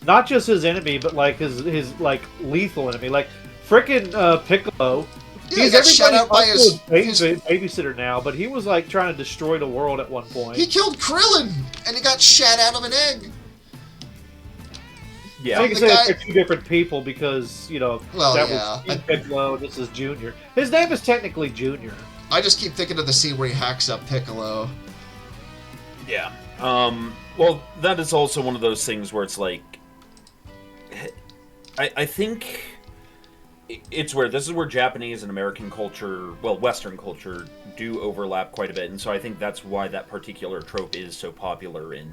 not just his enemy, but like his like lethal enemy, like frickin' Piccolo. Yeah, he got shut out by his babysitter now, but he was like trying to destroy the world at one point. He killed Krillin, and he got shat out of an egg. Yeah, you can say they're two different people because, you know, was Piccolo, this is Junior. His name is technically Junior. I just keep thinking of the scene where he hacks up Piccolo. Yeah. Well, that is also one of those things where it's like, I think it's where this is where Japanese and American culture, well, Western culture, do overlap quite a bit, and so I think that's why that particular trope is so popular in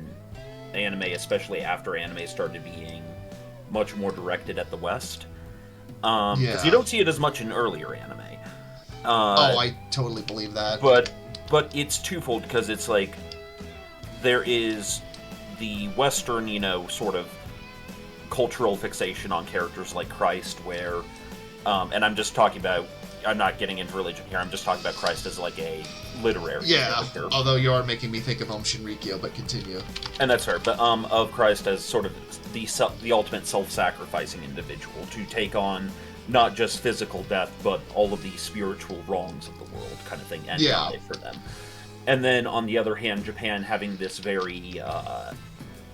anime, especially after anime started being much more directed at the West. Because you don't see it as much in earlier anime. I totally believe that. But it's twofold, because it's like there is the Western, you know, sort of cultural fixation on characters like Christ, where, and I'm just talking about, I'm not getting into religion here, I'm just talking about Christ as like a literary character. Although you are making me think of Shinrikyo, but continue. And that's fair, but of Christ as sort of the ultimate self-sacrificing individual to take on not just physical death, but all of the spiritual wrongs of the world, kind of thing, and die for them. And then, on the other hand, Japan having this very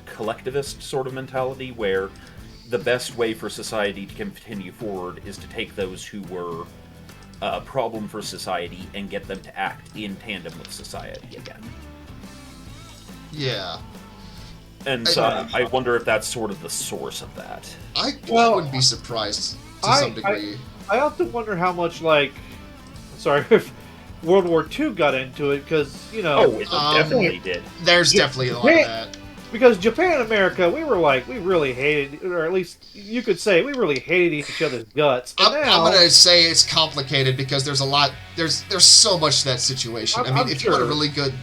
collectivist sort of mentality, where the best way for society to continue forward is to take those who were a problem for society and get them to act in tandem with society again. Yeah. And so I wonder if that's sort of the source of that. I wouldn't be surprised to some degree. I often wonder how much, like, if World War II got into it, because, you know... Oh, it definitely did. There's definitely a lot of that. Because Japan and America, we really hated, or at least you could say, we really hated each other's guts. I'm going to say it's complicated because there's so much to that situation. I mean, if you want a really good...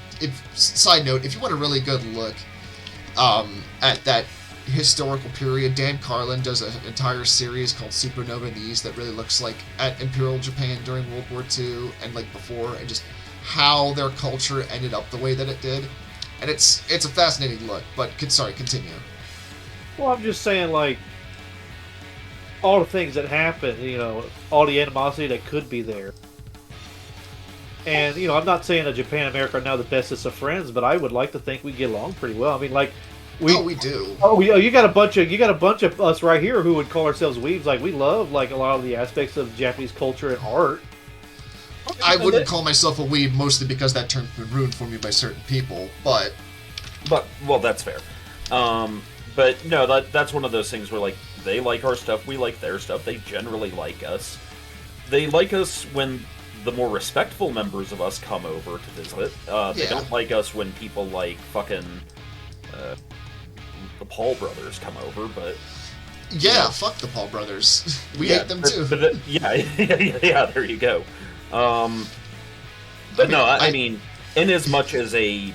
Side note, if you want a really good look at that historical period, Dan Carlin does an entire series called Supernova in the East that really looks like at Imperial Japan during World War II and like before, and just how their culture ended up the way that it did. And it's a fascinating look, but continue. Well, I'm just saying, like, all the things that happened, you know, all the animosity that could be there. And, you know, I'm not saying that Japan and America are now the bestest of friends, but I would like to think we get along pretty well. I mean, like, we do. You got a bunch of us right here who would call ourselves weebs. Like, we love, like, a lot of the aspects of Japanese culture and art. I wouldn't call myself a weeb, mostly because that term's been ruined for me by certain people, but well, that's fair. But no, that's one of those things where, like, they like our stuff, we like their stuff, they generally like us. They like us when the more respectful members of us come over to visit. They don't like us when people like fucking the Paul brothers come over, but yeah, fuck the Paul brothers. We hate them too. Yeah, there you go. But I mean, in as much as a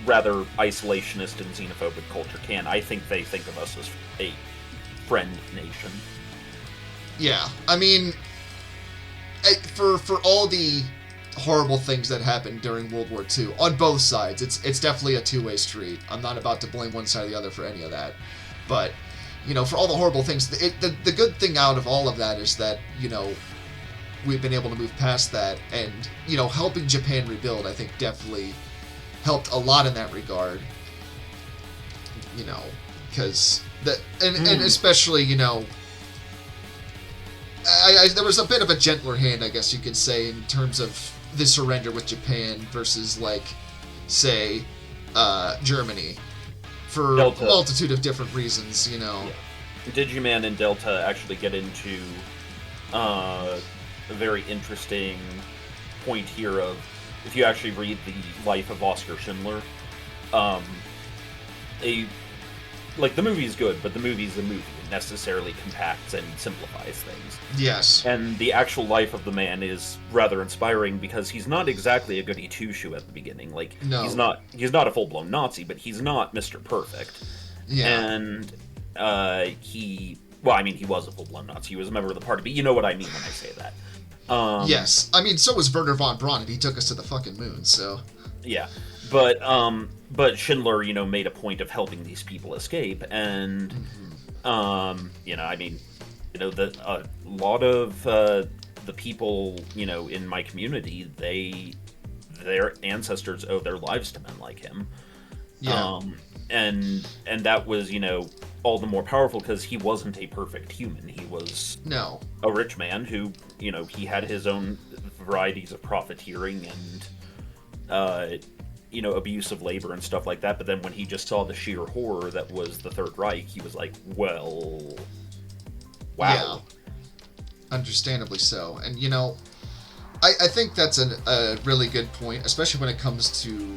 rather isolationist and xenophobic culture can, I think they think of us as a friend nation. Yeah, I mean, for all the horrible things that happened during World War II, on both sides, it's definitely a two-way street. I'm not about to blame one side or the other for any of that. But, you know, for all the horrible things, the good thing out of all of that is that, you know, we've been able to move past that, and, you know, helping Japan rebuild, I think, definitely helped a lot in that regard. You know, because and especially, you know, there was a bit of a gentler hand, I guess you could say, in terms of the surrender with Japan versus, like, say, Germany, for Delta. a multitude of different reasons, you know. Yeah. Digimon and Delta actually get into a very interesting point here of, if you actually read the life of Oskar Schindler, the movie's good, but the movie's a movie. It necessarily compacts and simplifies things. Yes. And the actual life of the man is rather inspiring, because he's not exactly a goody two-shoe at the beginning. Like, no. He's not a full-blown Nazi, but he's not Mr. Perfect. Yeah. And he was a full-blown Nazi. He was a member of the party, but you know what I mean when I say that. Yes, I mean, so was Werner von Braun, and he took us to the fucking moon, so... Yeah, but Schindler, you know, made a point of helping these people escape, and, you know, I mean, you know, a lot of the people, you know, in my community, their ancestors owe their lives to men like him. Yeah. And that was, you know, all the more powerful because he wasn't a perfect human. He was a rich man who, you know, he had his own varieties of profiteering and, you know, abuse of labor and stuff like that. But then when he just saw the sheer horror that was the Third Reich, he was like, well, wow. Yeah. Understandably so. And, you know, I think that's a really good point, especially when it comes to,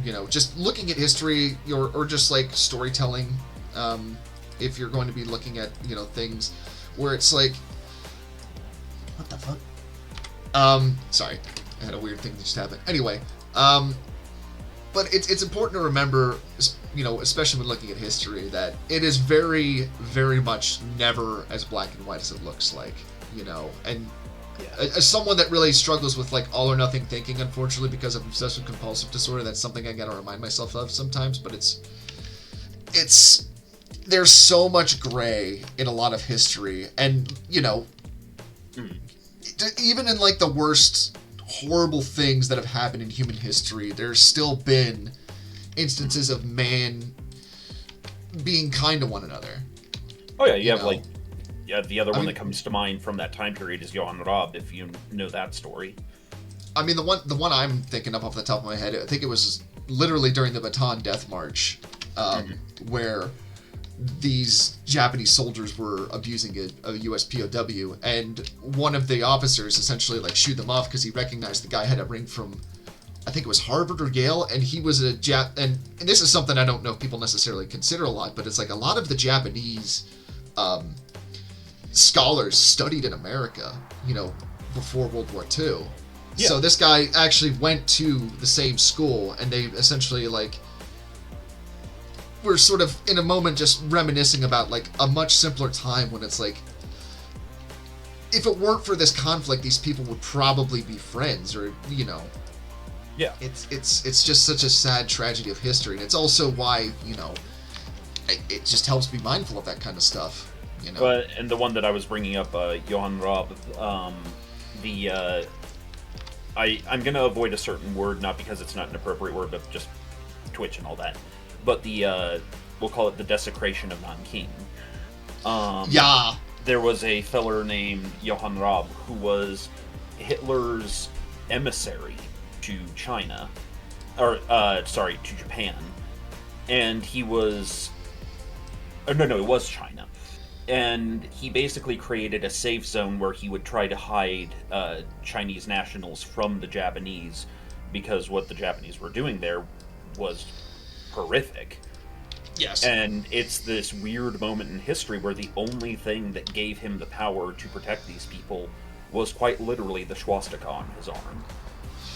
you know, just looking at history or just like storytelling. If you're going to be looking at, you know, things where it's like, what the fuck? Sorry, I had a weird thing that just happened. Anyway, but it's important to remember, you know, especially when looking at history, that it is very, very much never as black and white as it looks like, you know, and as someone that really struggles with, like, all or nothing thinking, unfortunately, because of obsessive compulsive disorder, that's something I gotta remind myself of sometimes, but it's there's so much gray in a lot of history, and, you know, even in, like, the worst horrible things that have happened in human history, there's still been instances of man being kind to one another. Oh yeah, you have, like, the other one that comes to mind from that time period is Johann Raab, if you know that story. I mean, the one I'm thinking of off the top of my head, I think it was literally during the Bataan Death March, where these Japanese soldiers were abusing a US POW, and one of the officers essentially, like, shooed them off because he recognized the guy had a ring from, I think it was Harvard or Yale, and he was and this is something I don't know if people necessarily consider a lot, but it's like a lot of the Japanese scholars studied in America, you know, before World War II. Yeah. So this guy actually went to the same school, and they essentially, like, were sort of in a moment just reminiscing about, like, a much simpler time when it's like, if it weren't for this conflict, these people would probably be friends, or, you know. Yeah. It's just such a sad tragedy of history, and it's also why, you know, it just helps be mindful of that kind of stuff, you know. And the one that I was bringing up, Johann Raab, I'm going to avoid a certain word, not because it's not an appropriate word, but just Twitch and all that. But we'll call it the desecration of Nanking. Yeah. There was a feller named Johann Raab who was Hitler's emissary to China, to Japan, and he was, it was China, and he basically created a safe zone where he would try to hide Chinese nationals from the Japanese, because what the Japanese were doing there was horrific. Yes. And it's this weird moment in history where the only thing that gave him the power to protect these people was quite literally the swastika on his arm.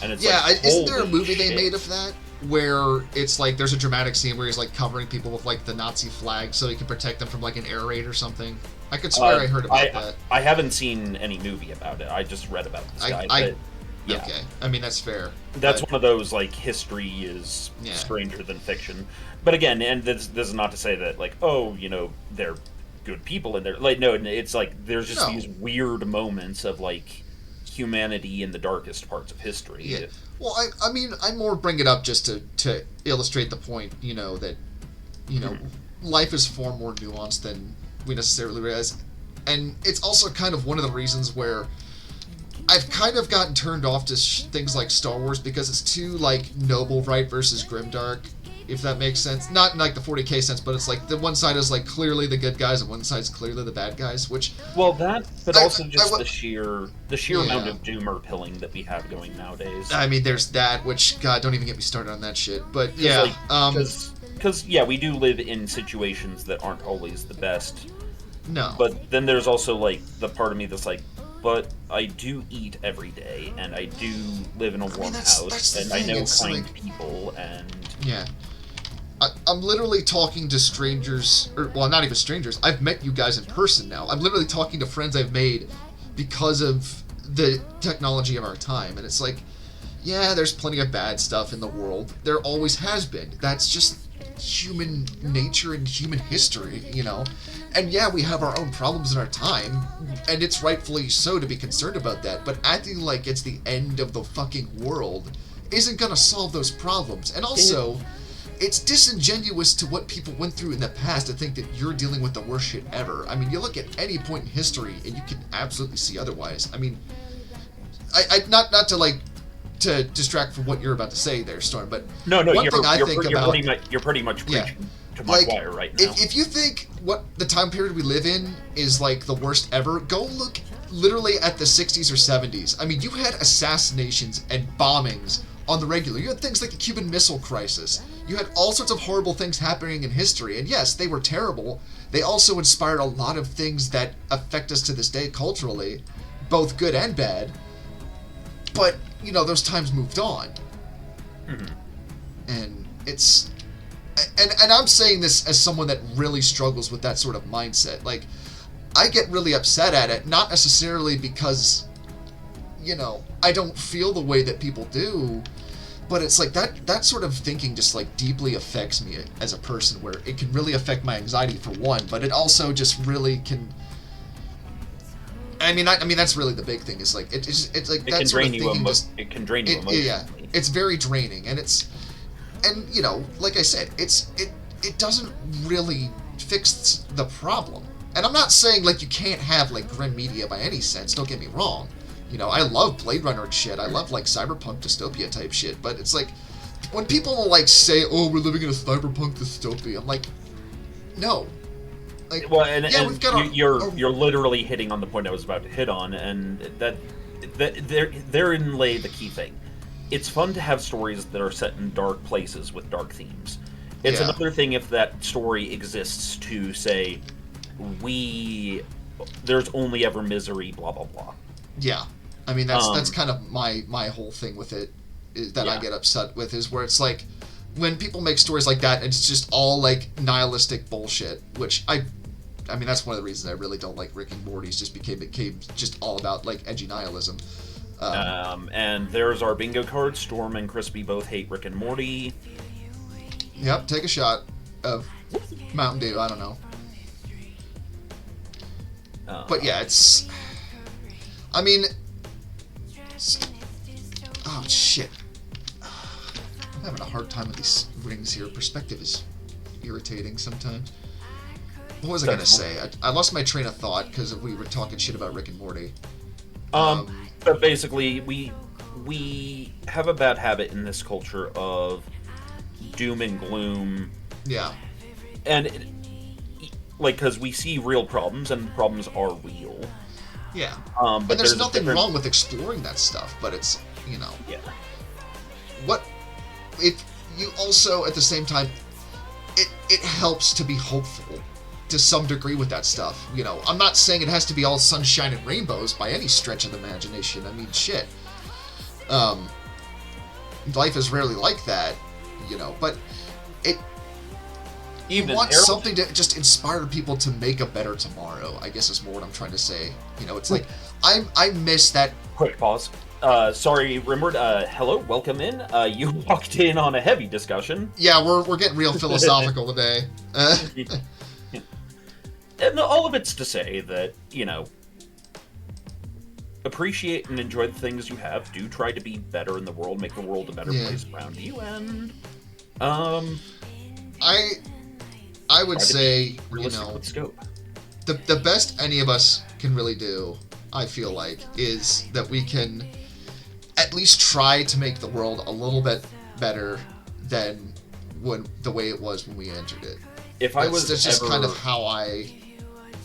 And it's isn't there a movie they made of that where it's like there's a dramatic scene where he's like covering people with like the Nazi flag so he can protect them from like an air raid or something? I could swear I heard about that. I haven't seen any movie about it. I just read about this guy. Yeah. Okay, I mean that's fair. That's one of those like history is stranger than fiction. But again, and this is not to say that like they're good people and they're like no, it's like there's just these weird moments of like humanity in the darkest parts of history. Yeah. Well, I mean, I more bring it up just to illustrate the point, that, life is far more nuanced than we necessarily realize. And it's also kind of one of the reasons where I've kind of gotten turned off to things like Star Wars because it's too, like, noble right versus grimdark, if that makes sense. Not in, like, the 40K sense, but it's like the one side is, like, clearly the good guys and one side's clearly the bad guys, which... Well, that, but also just the sheer amount of doomer pilling that we have going nowadays. I mean, there's that, which, God, don't even get me started on that shit. But, yeah, Because, we do live in situations that aren't always the best. No. But then there's also, like, the part of me that's like, but I do eat every day, and I do live in a warm house, and I know kind people, and... Yeah. I'm literally talking to strangers, or, well, not even strangers. I've met you guys in person now. I'm literally talking to friends I've made because of the technology of our time. And it's like, yeah, there's plenty of bad stuff in the world. There always has been. That's just human nature and human history, And yeah, we have our own problems in our time, and it's rightfully so to be concerned about that. But acting like it's the end of the fucking world isn't gonna solve those problems. And also... It's disingenuous to what people went through in the past to think that you're dealing with the worst shit ever. I mean, you look at any point in history and you can absolutely see otherwise. I mean, I not to distract from what you're about to say there, Storm, but one thing I think about you're pretty much preaching to my choir right now. If you think what the time period we live in is like the worst ever, go look literally at the 60s or 70s. I mean, you had assassinations and bombings on the regular. You had things like the Cuban Missile Crisis. You had all sorts of horrible things happening in history, and yes, they were terrible. They also inspired a lot of things that affect us to this day culturally, both good and bad. But, those times moved on. Mm-hmm. And it's... And I'm saying this as someone that really struggles with that sort of mindset. Like, I get really upset at it, not necessarily because, I don't feel the way that people do, but it's like that sort of thinking just like deeply affects me as a person, where it can really affect my anxiety for one, but it also just really can. I mean that's really the big thing. Is like it's like it that can sort drain of you. thinking It can drain you emotionally. Yeah, it's very draining, and like I said, it doesn't really fix the problem. And I'm not saying like you can't have like grim media by any sense. Don't get me wrong. I love Blade Runner and shit. I love, like, cyberpunk dystopia type shit. But it's like, when people, like, say, oh, we're living in a cyberpunk dystopia, I'm like, no. Like, well, we've got you're literally hitting on the point I was about to hit on, and that therein lay the key thing. It's fun to have stories that are set in dark places with dark themes. It's another thing if that story exists to say, there's only ever misery, blah, blah, blah. Yeah. I mean, that's kind of my whole thing with it that I get upset with, is where it's like when people make stories like that, it's just all like nihilistic bullshit, which I mean, that's one of the reasons I really don't like Rick and Morty's, just became just all about like edgy nihilism. And there's our bingo card. Storm and Crispy both hate Rick and Morty. Yep, take a shot of Mountain Dew, I don't know. But yeah, it's... I mean... Oh, shit. I'm having a hard time with these rings here. Perspective is irritating sometimes. What was I going to say? I lost my train of thought because we were talking shit about Rick and Morty. But basically, we have a bad habit in this culture of doom and gloom. Yeah. And like, because we see real problems, and problems are real. Yeah. But and there's nothing wrong with exploring that stuff, but it's, you know... Yeah. What... If you also, at the same time, it helps to be hopeful to some degree with that stuff. You know, I'm not saying it has to be all sunshine and rainbows by any stretch of the imagination. I mean, shit. Life is rarely like that, you know, but you want something to just inspire people to make a better tomorrow, I guess is more what I'm trying to say. You know, it's like, I miss that... Quick pause. Sorry, Rimward, hello, welcome in. You walked in on a heavy discussion. Yeah, we're getting real philosophical today. And all of it's to say that, you know, appreciate and enjoy the things you have. Do try to be better in the world, make the world a better place around you, and, I would say, you know, with scope. The best any of us can really do, I feel like, is that we can at least try to make the world a little bit better than the way it was when we entered it. That's just kind of how I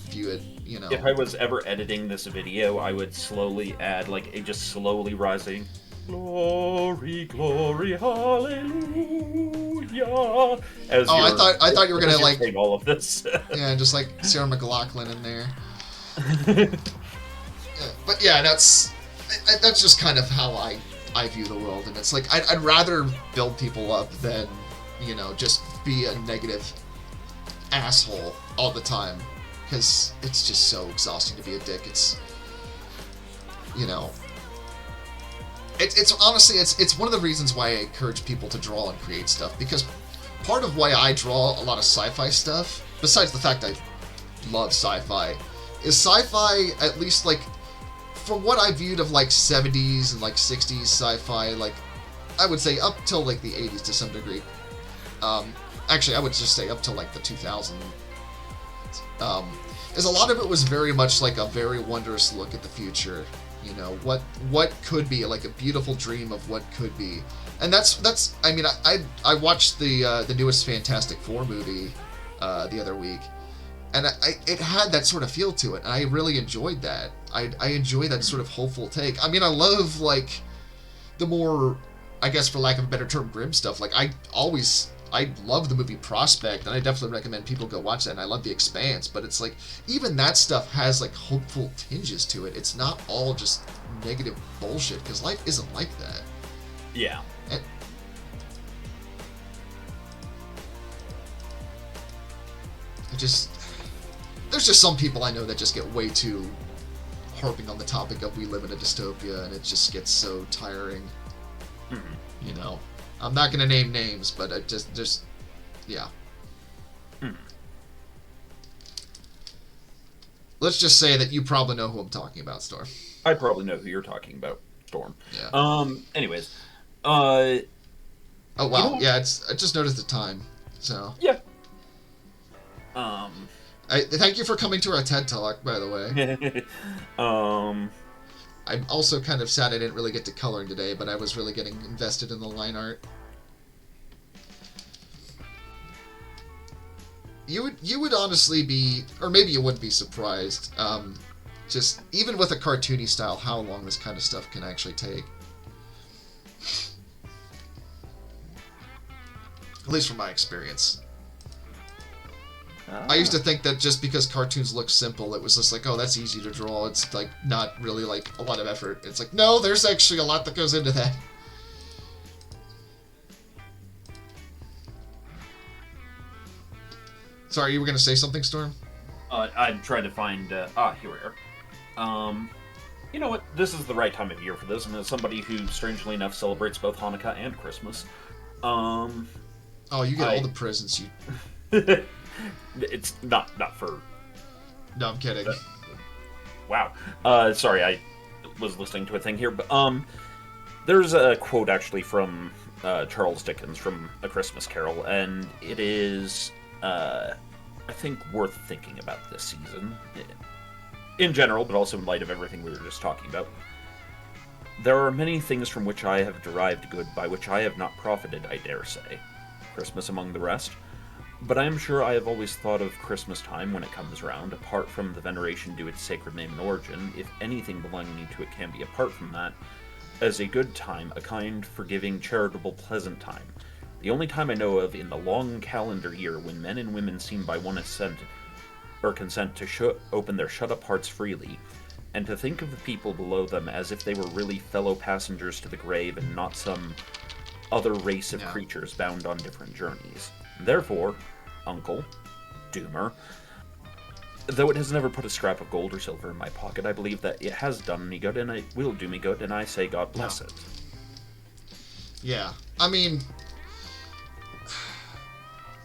view it, you know. If I was ever editing this video, I would slowly add, like, a just slowly rising, glory, glory, hallelujah. I thought you were gonna like all of this. Yeah, just like Sarah McLachlan in there. But yeah, that's just kind of how I view the world, and it's like I'd rather build people up than, you know, just be a negative asshole all the time, because it's just so exhausting to be a dick. It's, you know, it's honestly it's one of the reasons why I encourage people to draw and create stuff, because part of why I draw a lot of sci-fi stuff, besides the fact I love sci-fi, is sci-fi, at least like from what I viewed of like 70s and like 60s sci-fi, like I would say up till like the 80s to some degree. Actually, I would just say up till like the 2000s. Is a lot of it was very much like a very wondrous look at the future. You know, what could be, like a beautiful dream of what could be. And that's I mean, I watched the newest Fantastic Four movie the other week, and it had that sort of feel to it, and I really enjoyed that. I enjoy that sort of hopeful take. I mean, I love, like, the more, I guess for lack of a better term, grim stuff. Like, I love the movie Prospect, and I definitely recommend people go watch that, and I love The Expanse, but it's like, even that stuff has, like, hopeful tinges to it. It's not all just negative bullshit, because life isn't like that. Yeah. There's just some people I know that just get way too harping on the topic of we live in a dystopia, and it just gets so tiring. Mm-hmm. You know, I'm not gonna name names, but it just yeah. Mm-hmm. Let's just say that you probably know who I'm talking about, Storm. I probably know who you're talking about, Storm. Yeah. Anyways. Oh wow. You know, yeah. I just noticed the time. So. Yeah. Thank you for coming to our TED Talk, by the way. I'm also kind of sad I didn't really get to coloring today, but I was really getting invested in the line art. You would honestly be, or maybe you wouldn't be surprised, just even with a cartoony style, how long this kind of stuff can actually take. At least from my experience. I used to think that just because cartoons look simple, it was just like, oh, that's easy to draw. It's like not really like a lot of effort. It's like, no, there's actually a lot that goes into that. Sorry, you were going to say something, Storm? I'm trying to find... here we are. You know what? This is the right time of year for this, and as somebody who, strangely enough, celebrates both Hanukkah and Christmas. Oh, you get all the presents you... It's not for... No, I'm kidding. Wow. Sorry, I was listening to a thing here, but there's a quote actually from Charles Dickens from A Christmas Carol, and it is, I think, worth thinking about this season. In general, but also in light of everything we were just talking about. There are many things from which I have derived good, by which I have not profited, I dare say. Christmas among the rest. But I am sure I have always thought of Christmas time when it comes round, apart from the veneration due its sacred name and origin, if anything belonging to it can be apart from that, as a good time, a kind, forgiving, charitable, pleasant time. The only time I know of in the long calendar year when men and women seem by one consent to open their shut-up hearts freely, and to think of the people below them as if they were really fellow passengers to the grave and not some other race of creatures bound on different journeys. Therefore, Uncle, Doomer, though it has never put a scrap of gold or silver in my pocket, I believe that it has done me good, and it will do me good, and I say God bless it. Yeah, I mean,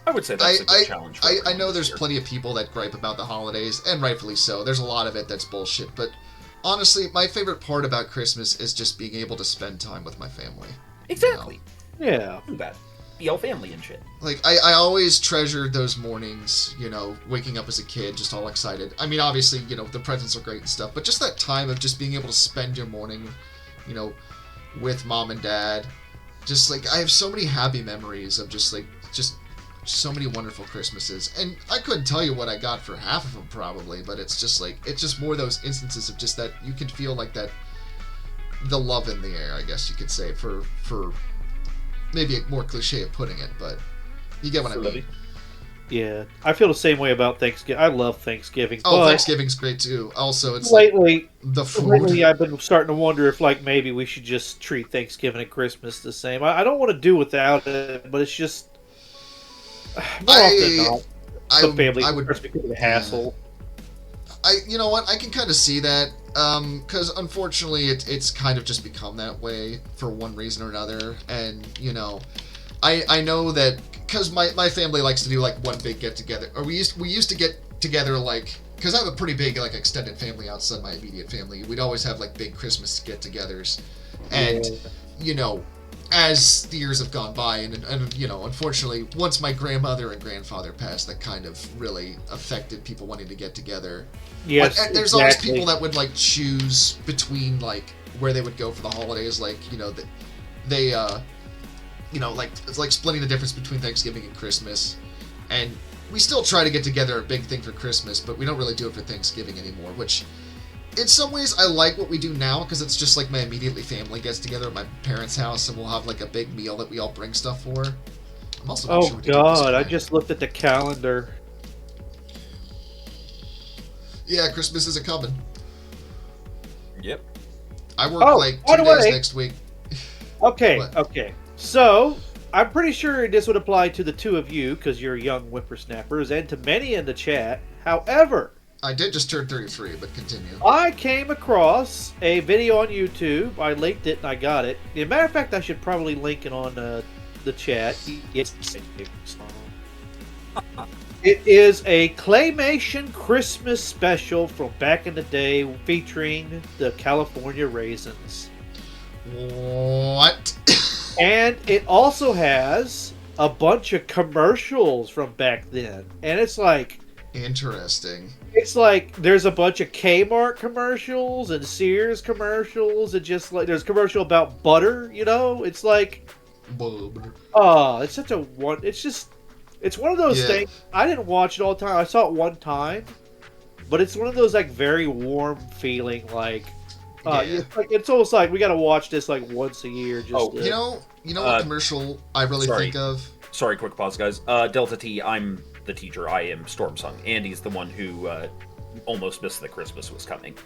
I would say that's a good challenge for I know there's plenty of people that gripe about the holidays, and rightfully so. There's a lot of it that's bullshit, but honestly, my favorite part about Christmas is just being able to spend time with my family. Exactly. You know? Yeah. Do that. Be all family and shit. Like, I always treasured those mornings, waking up as a kid, just all excited. I mean, obviously, the presents are great and stuff, but just that time of just being able to spend your morning, with mom and dad. Just, like, I have so many happy memories of just so many wonderful Christmases. And I couldn't tell you what I got for half of them, probably, but it's just more of those instances of just that you can feel like that, the love in the air, I guess you could say, for maybe a more cliche of putting it, but you get what I mean. Yeah, I feel the same way about Thanksgiving. I love Thanksgiving. Oh, Thanksgiving's great too. Also, it's lately the food. Lately, I've been starting to wonder if maybe we should just treat Thanksgiving and Christmas the same. I don't want to do without it, but it's just more often than not, the family because of the hassle. You know what? I can kind of see that. Because unfortunately, it's kind of just become that way for one reason or another, and I know that because my family likes to do one big get together, or we used to get together because I have a pretty big extended family outside my immediate family. We'd always have big Christmas get-togethers, and as the years have gone by, and unfortunately, once my grandmother and grandfather passed, that kind of really affected people wanting to get together. Yes, but there's always people that would choose between where they would go for the holidays, it's like splitting the difference between Thanksgiving and Christmas. And we still try to get together a big thing for Christmas, but we don't really do it for Thanksgiving anymore, which in some ways I like what we do now, because it's just my immediately family gets together at my parents' house, and we'll have a big meal that we all bring stuff for. I'm also not sure what to do this I just looked at the calendar. Yeah, Christmas isn't coming. Yep. I work 2 days next week. Okay, okay. So, I'm pretty sure this would apply to the two of you, because you're young whippersnappers, and to many in the chat. However, I did just turn 33, but continue. I came across a video on YouTube. I linked it and I got it. As a matter of fact, I should probably link it on the chat. It is a claymation Christmas special from back in the day featuring the California Raisins. What? And it also has a bunch of commercials from back then. And it's interesting. It's there's a bunch of Kmart commercials and Sears commercials, and just there's a commercial about butter, It's it's such a one. It's one of those things. I didn't watch it all the time. I saw it one time, but it's one of those very warm feeling it's almost like we got to watch this once a year. Just you know what commercial I really think of? Sorry, quick pause, guys. Delta T, I'm the teacher. I am Stormsung. Andy's the one who almost missed that Christmas was coming.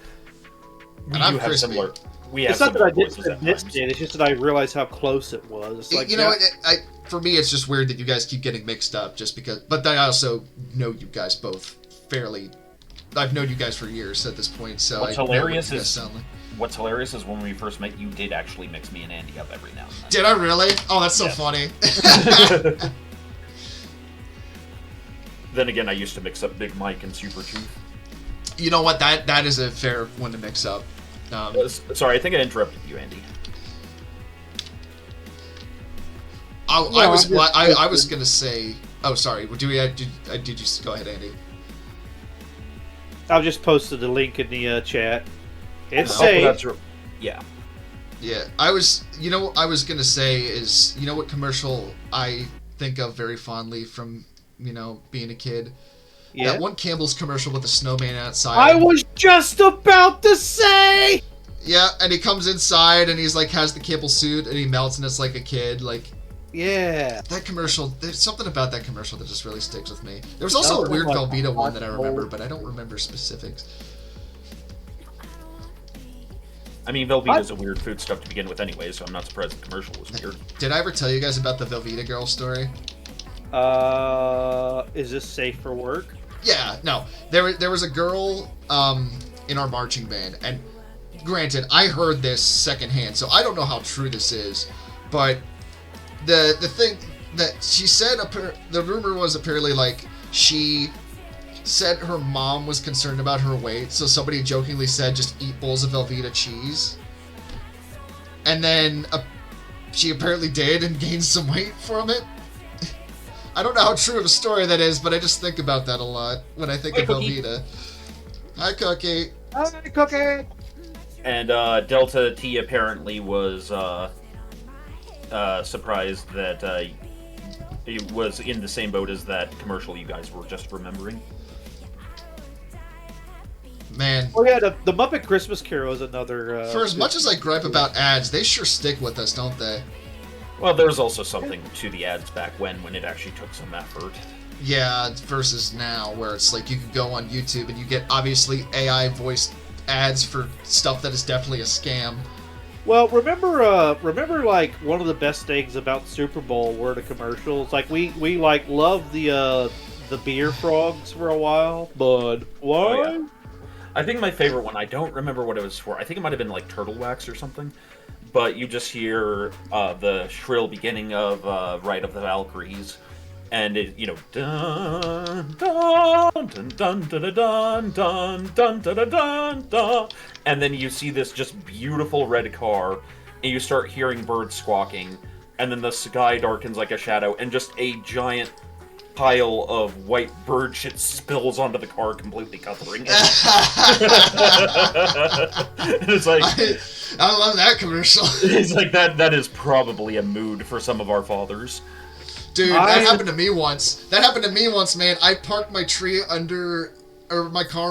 And I'm Krispy. It's not that I didn't miss it. It's just that I realized how close it was. For me, it's just weird that you guys keep getting mixed up just because. But I also know you guys both fairly. I've known you guys for years at this point, so what's hilarious is when we first met, you did actually mix me and Andy up every now and then. Did I really? Oh, that's so funny. Then again, I used to mix up Big Mike and Super Tooth. You know what? That is a fair one to mix up. Sorry, I think I interrupted you, Andy. I was gonna say. Oh, sorry. Did you go ahead, Andy? I've just posted the link in the chat. It's yeah. Yeah, I was gonna say is what commercial I think of very fondly from being a kid. Yeah. That one Campbell's commercial with the snowman outside. I was just about to say! Yeah, and he comes inside and he's like, has the Campbell suit and he melts and it's like a kid. Like, yeah. That commercial, there's something about that commercial that just really sticks with me. There was also a weird Velveeta one that I remember, but I don't remember specifics. I mean, Velveeta's a weird food stuff to begin with anyway, so I'm not surprised the commercial was weird. Did I ever tell you guys about the Velveeta girl story? Is this safe for work? Yeah, no. There was a girl in our marching band, and granted, I heard this secondhand, so I don't know how true this is, but the thing that she said, the rumor was apparently like she said her mom was concerned about her weight, so somebody jokingly said just eat bowls of Velveeta cheese, and then she apparently did and gained some weight from it. I don't know how true of a story that is, but I just think about that a lot when I think of Velveeta. Hi, Cookie. Hi, Cookie. And Delta T apparently was surprised that it was in the same boat as that commercial you guys were just remembering. Man. Oh yeah, the Muppet Christmas Carol is another... For as much as I gripe about ads, they sure stick with us, don't they? Well, there's also something to the ads back when it actually took some effort. Yeah, versus now, where it's like you can go on YouTube and you get obviously AI voiced ads for stuff that is definitely a scam. Well, remember like one of the best things about Super Bowl were the commercials. Like we like loved the beer frogs for a while, but why? Oh, yeah. I think my favorite one, I don't remember what it was for. I think it might have been like Turtle Wax or something. But you just hear the shrill beginning of Ride of the Valkyries, and it, dun dun dun dun dun dun dun dun dun dun dun, and then you see this just beautiful red car, and you start hearing birds squawking, and then the sky darkens like a shadow, and just a giant pile of white bird shit spills onto the car, completely covering it. It's like I love that commercial. It's like that is probably a mood for some of our fathers. Dude, that happened to me once. Man. I parked my car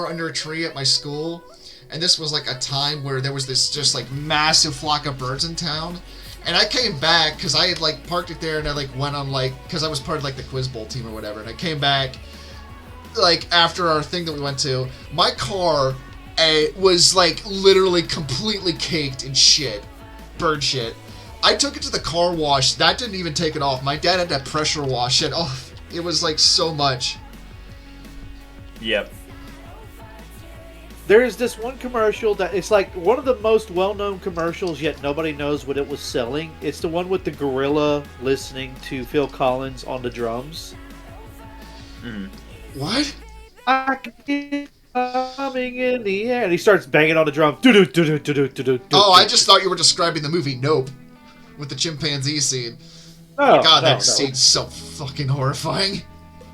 under a tree at my school, and this was like a time where there was this just like massive flock of birds in town. And I came back because I had like parked it there, and I like went on because I was part of like the Quiz Bowl team or whatever. And I came back like after our thing that we went to. My car was like literally completely caked in shit, bird shit. I took it to the car wash. That didn't even take it off. My dad had to pressure wash it off. It was like so much. Yep. There's this one commercial that it's like one of the most well-known commercials, yet nobody knows what it was selling. It's the one with the gorilla listening to Phil Collins on the drums. Mm-hmm. What? I can hear coming in the air, and he starts banging on the drum. Oh, I just thought you were describing the movie Nope with the chimpanzee scene. Oh, God, that scene's so fucking horrifying.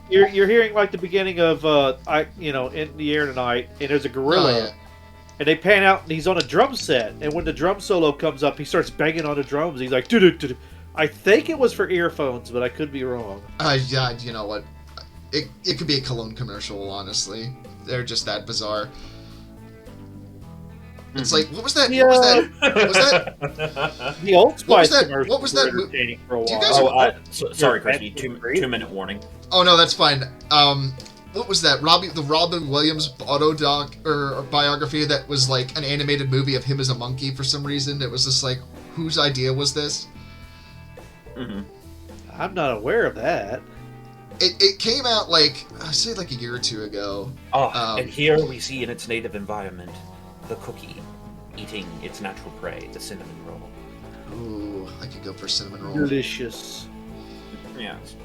You're hearing like the beginning of In the Air Tonight, and there's a gorilla, and they pan out, and he's on a drum set, and when the drum solo comes up, he starts banging on the drums. He's like, doo-doo-doo-doo. I think it was for earphones, but I could be wrong. Yeah, you know what? It could be a cologne commercial, honestly. They're just that bizarre. It's like, what was that? Yeah. What was that? The Old Spice commercial. What was that? Entertaining for a while. Do you guys sorry, Christy. 2-minute warning. Oh no, that's fine. What was that? The Robin Williams autodoc or biography that was like an animated movie of him as a monkey for some reason. It was just like, whose idea was this? Mm-hmm. I'm not aware of that. It came out like I say like a year or two ago. And here we see in its native environment the cookie eating its natural prey, the cinnamon roll. Ooh, I could go for cinnamon roll. Delicious. Yes.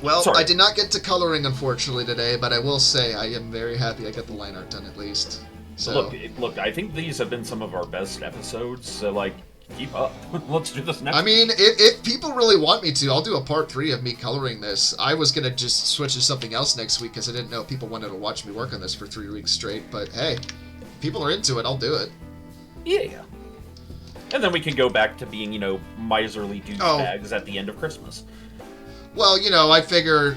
Well, I did not get to coloring, unfortunately, today, but I will say I am very happy I got the line art done at least. So Look, I think these have been some of our best episodes, so, like, keep up. Let's do this next I mean, if people really want me to, I'll do a part 3 of me coloring this. I was going to just switch to something else next week because I didn't know if people wanted to watch me work on this for 3 weeks straight, but hey, people are into it, I'll do it. Yeah. And then we can go back to being, miserly douchebags at the end of Christmas. Well, I figure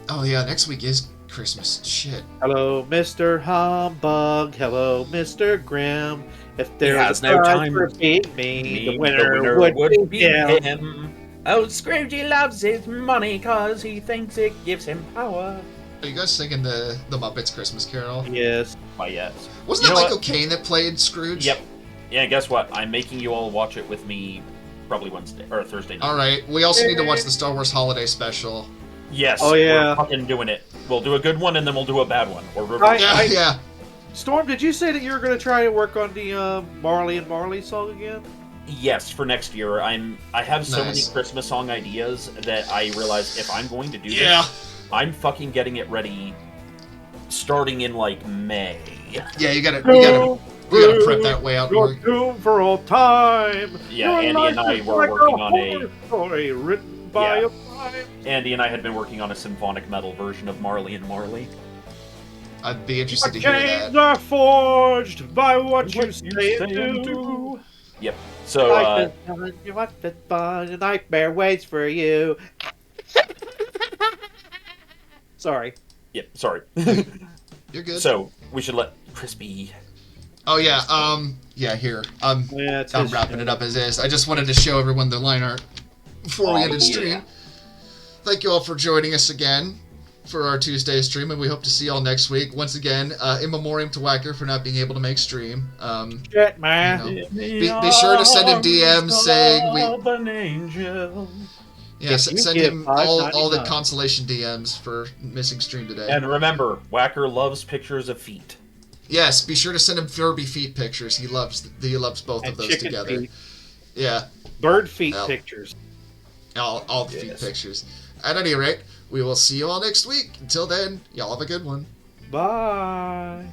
Oh yeah, next week is Christmas. Shit. Hello, Mr. Humbug. Hello, Mr. Grimm. If there He was has a no prize time for beat me, the winner would would be be him. him. Oh, Scroogey loves his money cause he thinks it gives him power. Are you guys singing the Muppets Christmas Carol? Yes. Why, yes. Wasn't it Michael Caine that played Scrooge? Yep. Yeah, guess what? I'm making you all watch it with me probably Wednesday or Thursday night. Alright, we also need to watch the Star Wars Holiday Special. Yes. Oh, yeah. We're fucking doing it. We'll do a good one and then we'll do a bad one. Or Yeah. Storm, did you say that you were going to try to work on the Marley and Marley song again? Yes, for next year. I have so many Nice. Christmas song ideas that I realize if I'm going to do this, I'm fucking getting it ready starting in like May. Yeah, you gotta prep that way out. You're doomed for all time. Yeah, Your Andy and life I is were like working a on horror story written by a crime. Andy and I had been working on a symphonic metal version of Marley and Marley. I'd be interested to Our hear chains that. are forged by what you say and do. Yep. So, Life is fun, you want the fun, a nightmare waits for you. Sorry. yep, sorry. You're good. So, we should let Krispy... Oh yeah, here. I'm it's wrapping it up as is. I just wanted to show everyone the line art before we ended stream. Thank you all for joining us again for our Tuesday stream, and we hope to see you all next week. Once again, in memoriam to Wacker for not being able to make stream. Shit, man. You know, be sure to send him DMs saying send him all the consolation DMs for missing stream today. And remember, Wacker loves pictures of feet. Yes, be sure to send him Furby feet pictures. He loves both of those together. Feet. Yeah. Bird feet pictures. All the feet pictures. At any rate, we will see you all next week. Until then, y'all have a good one. Bye.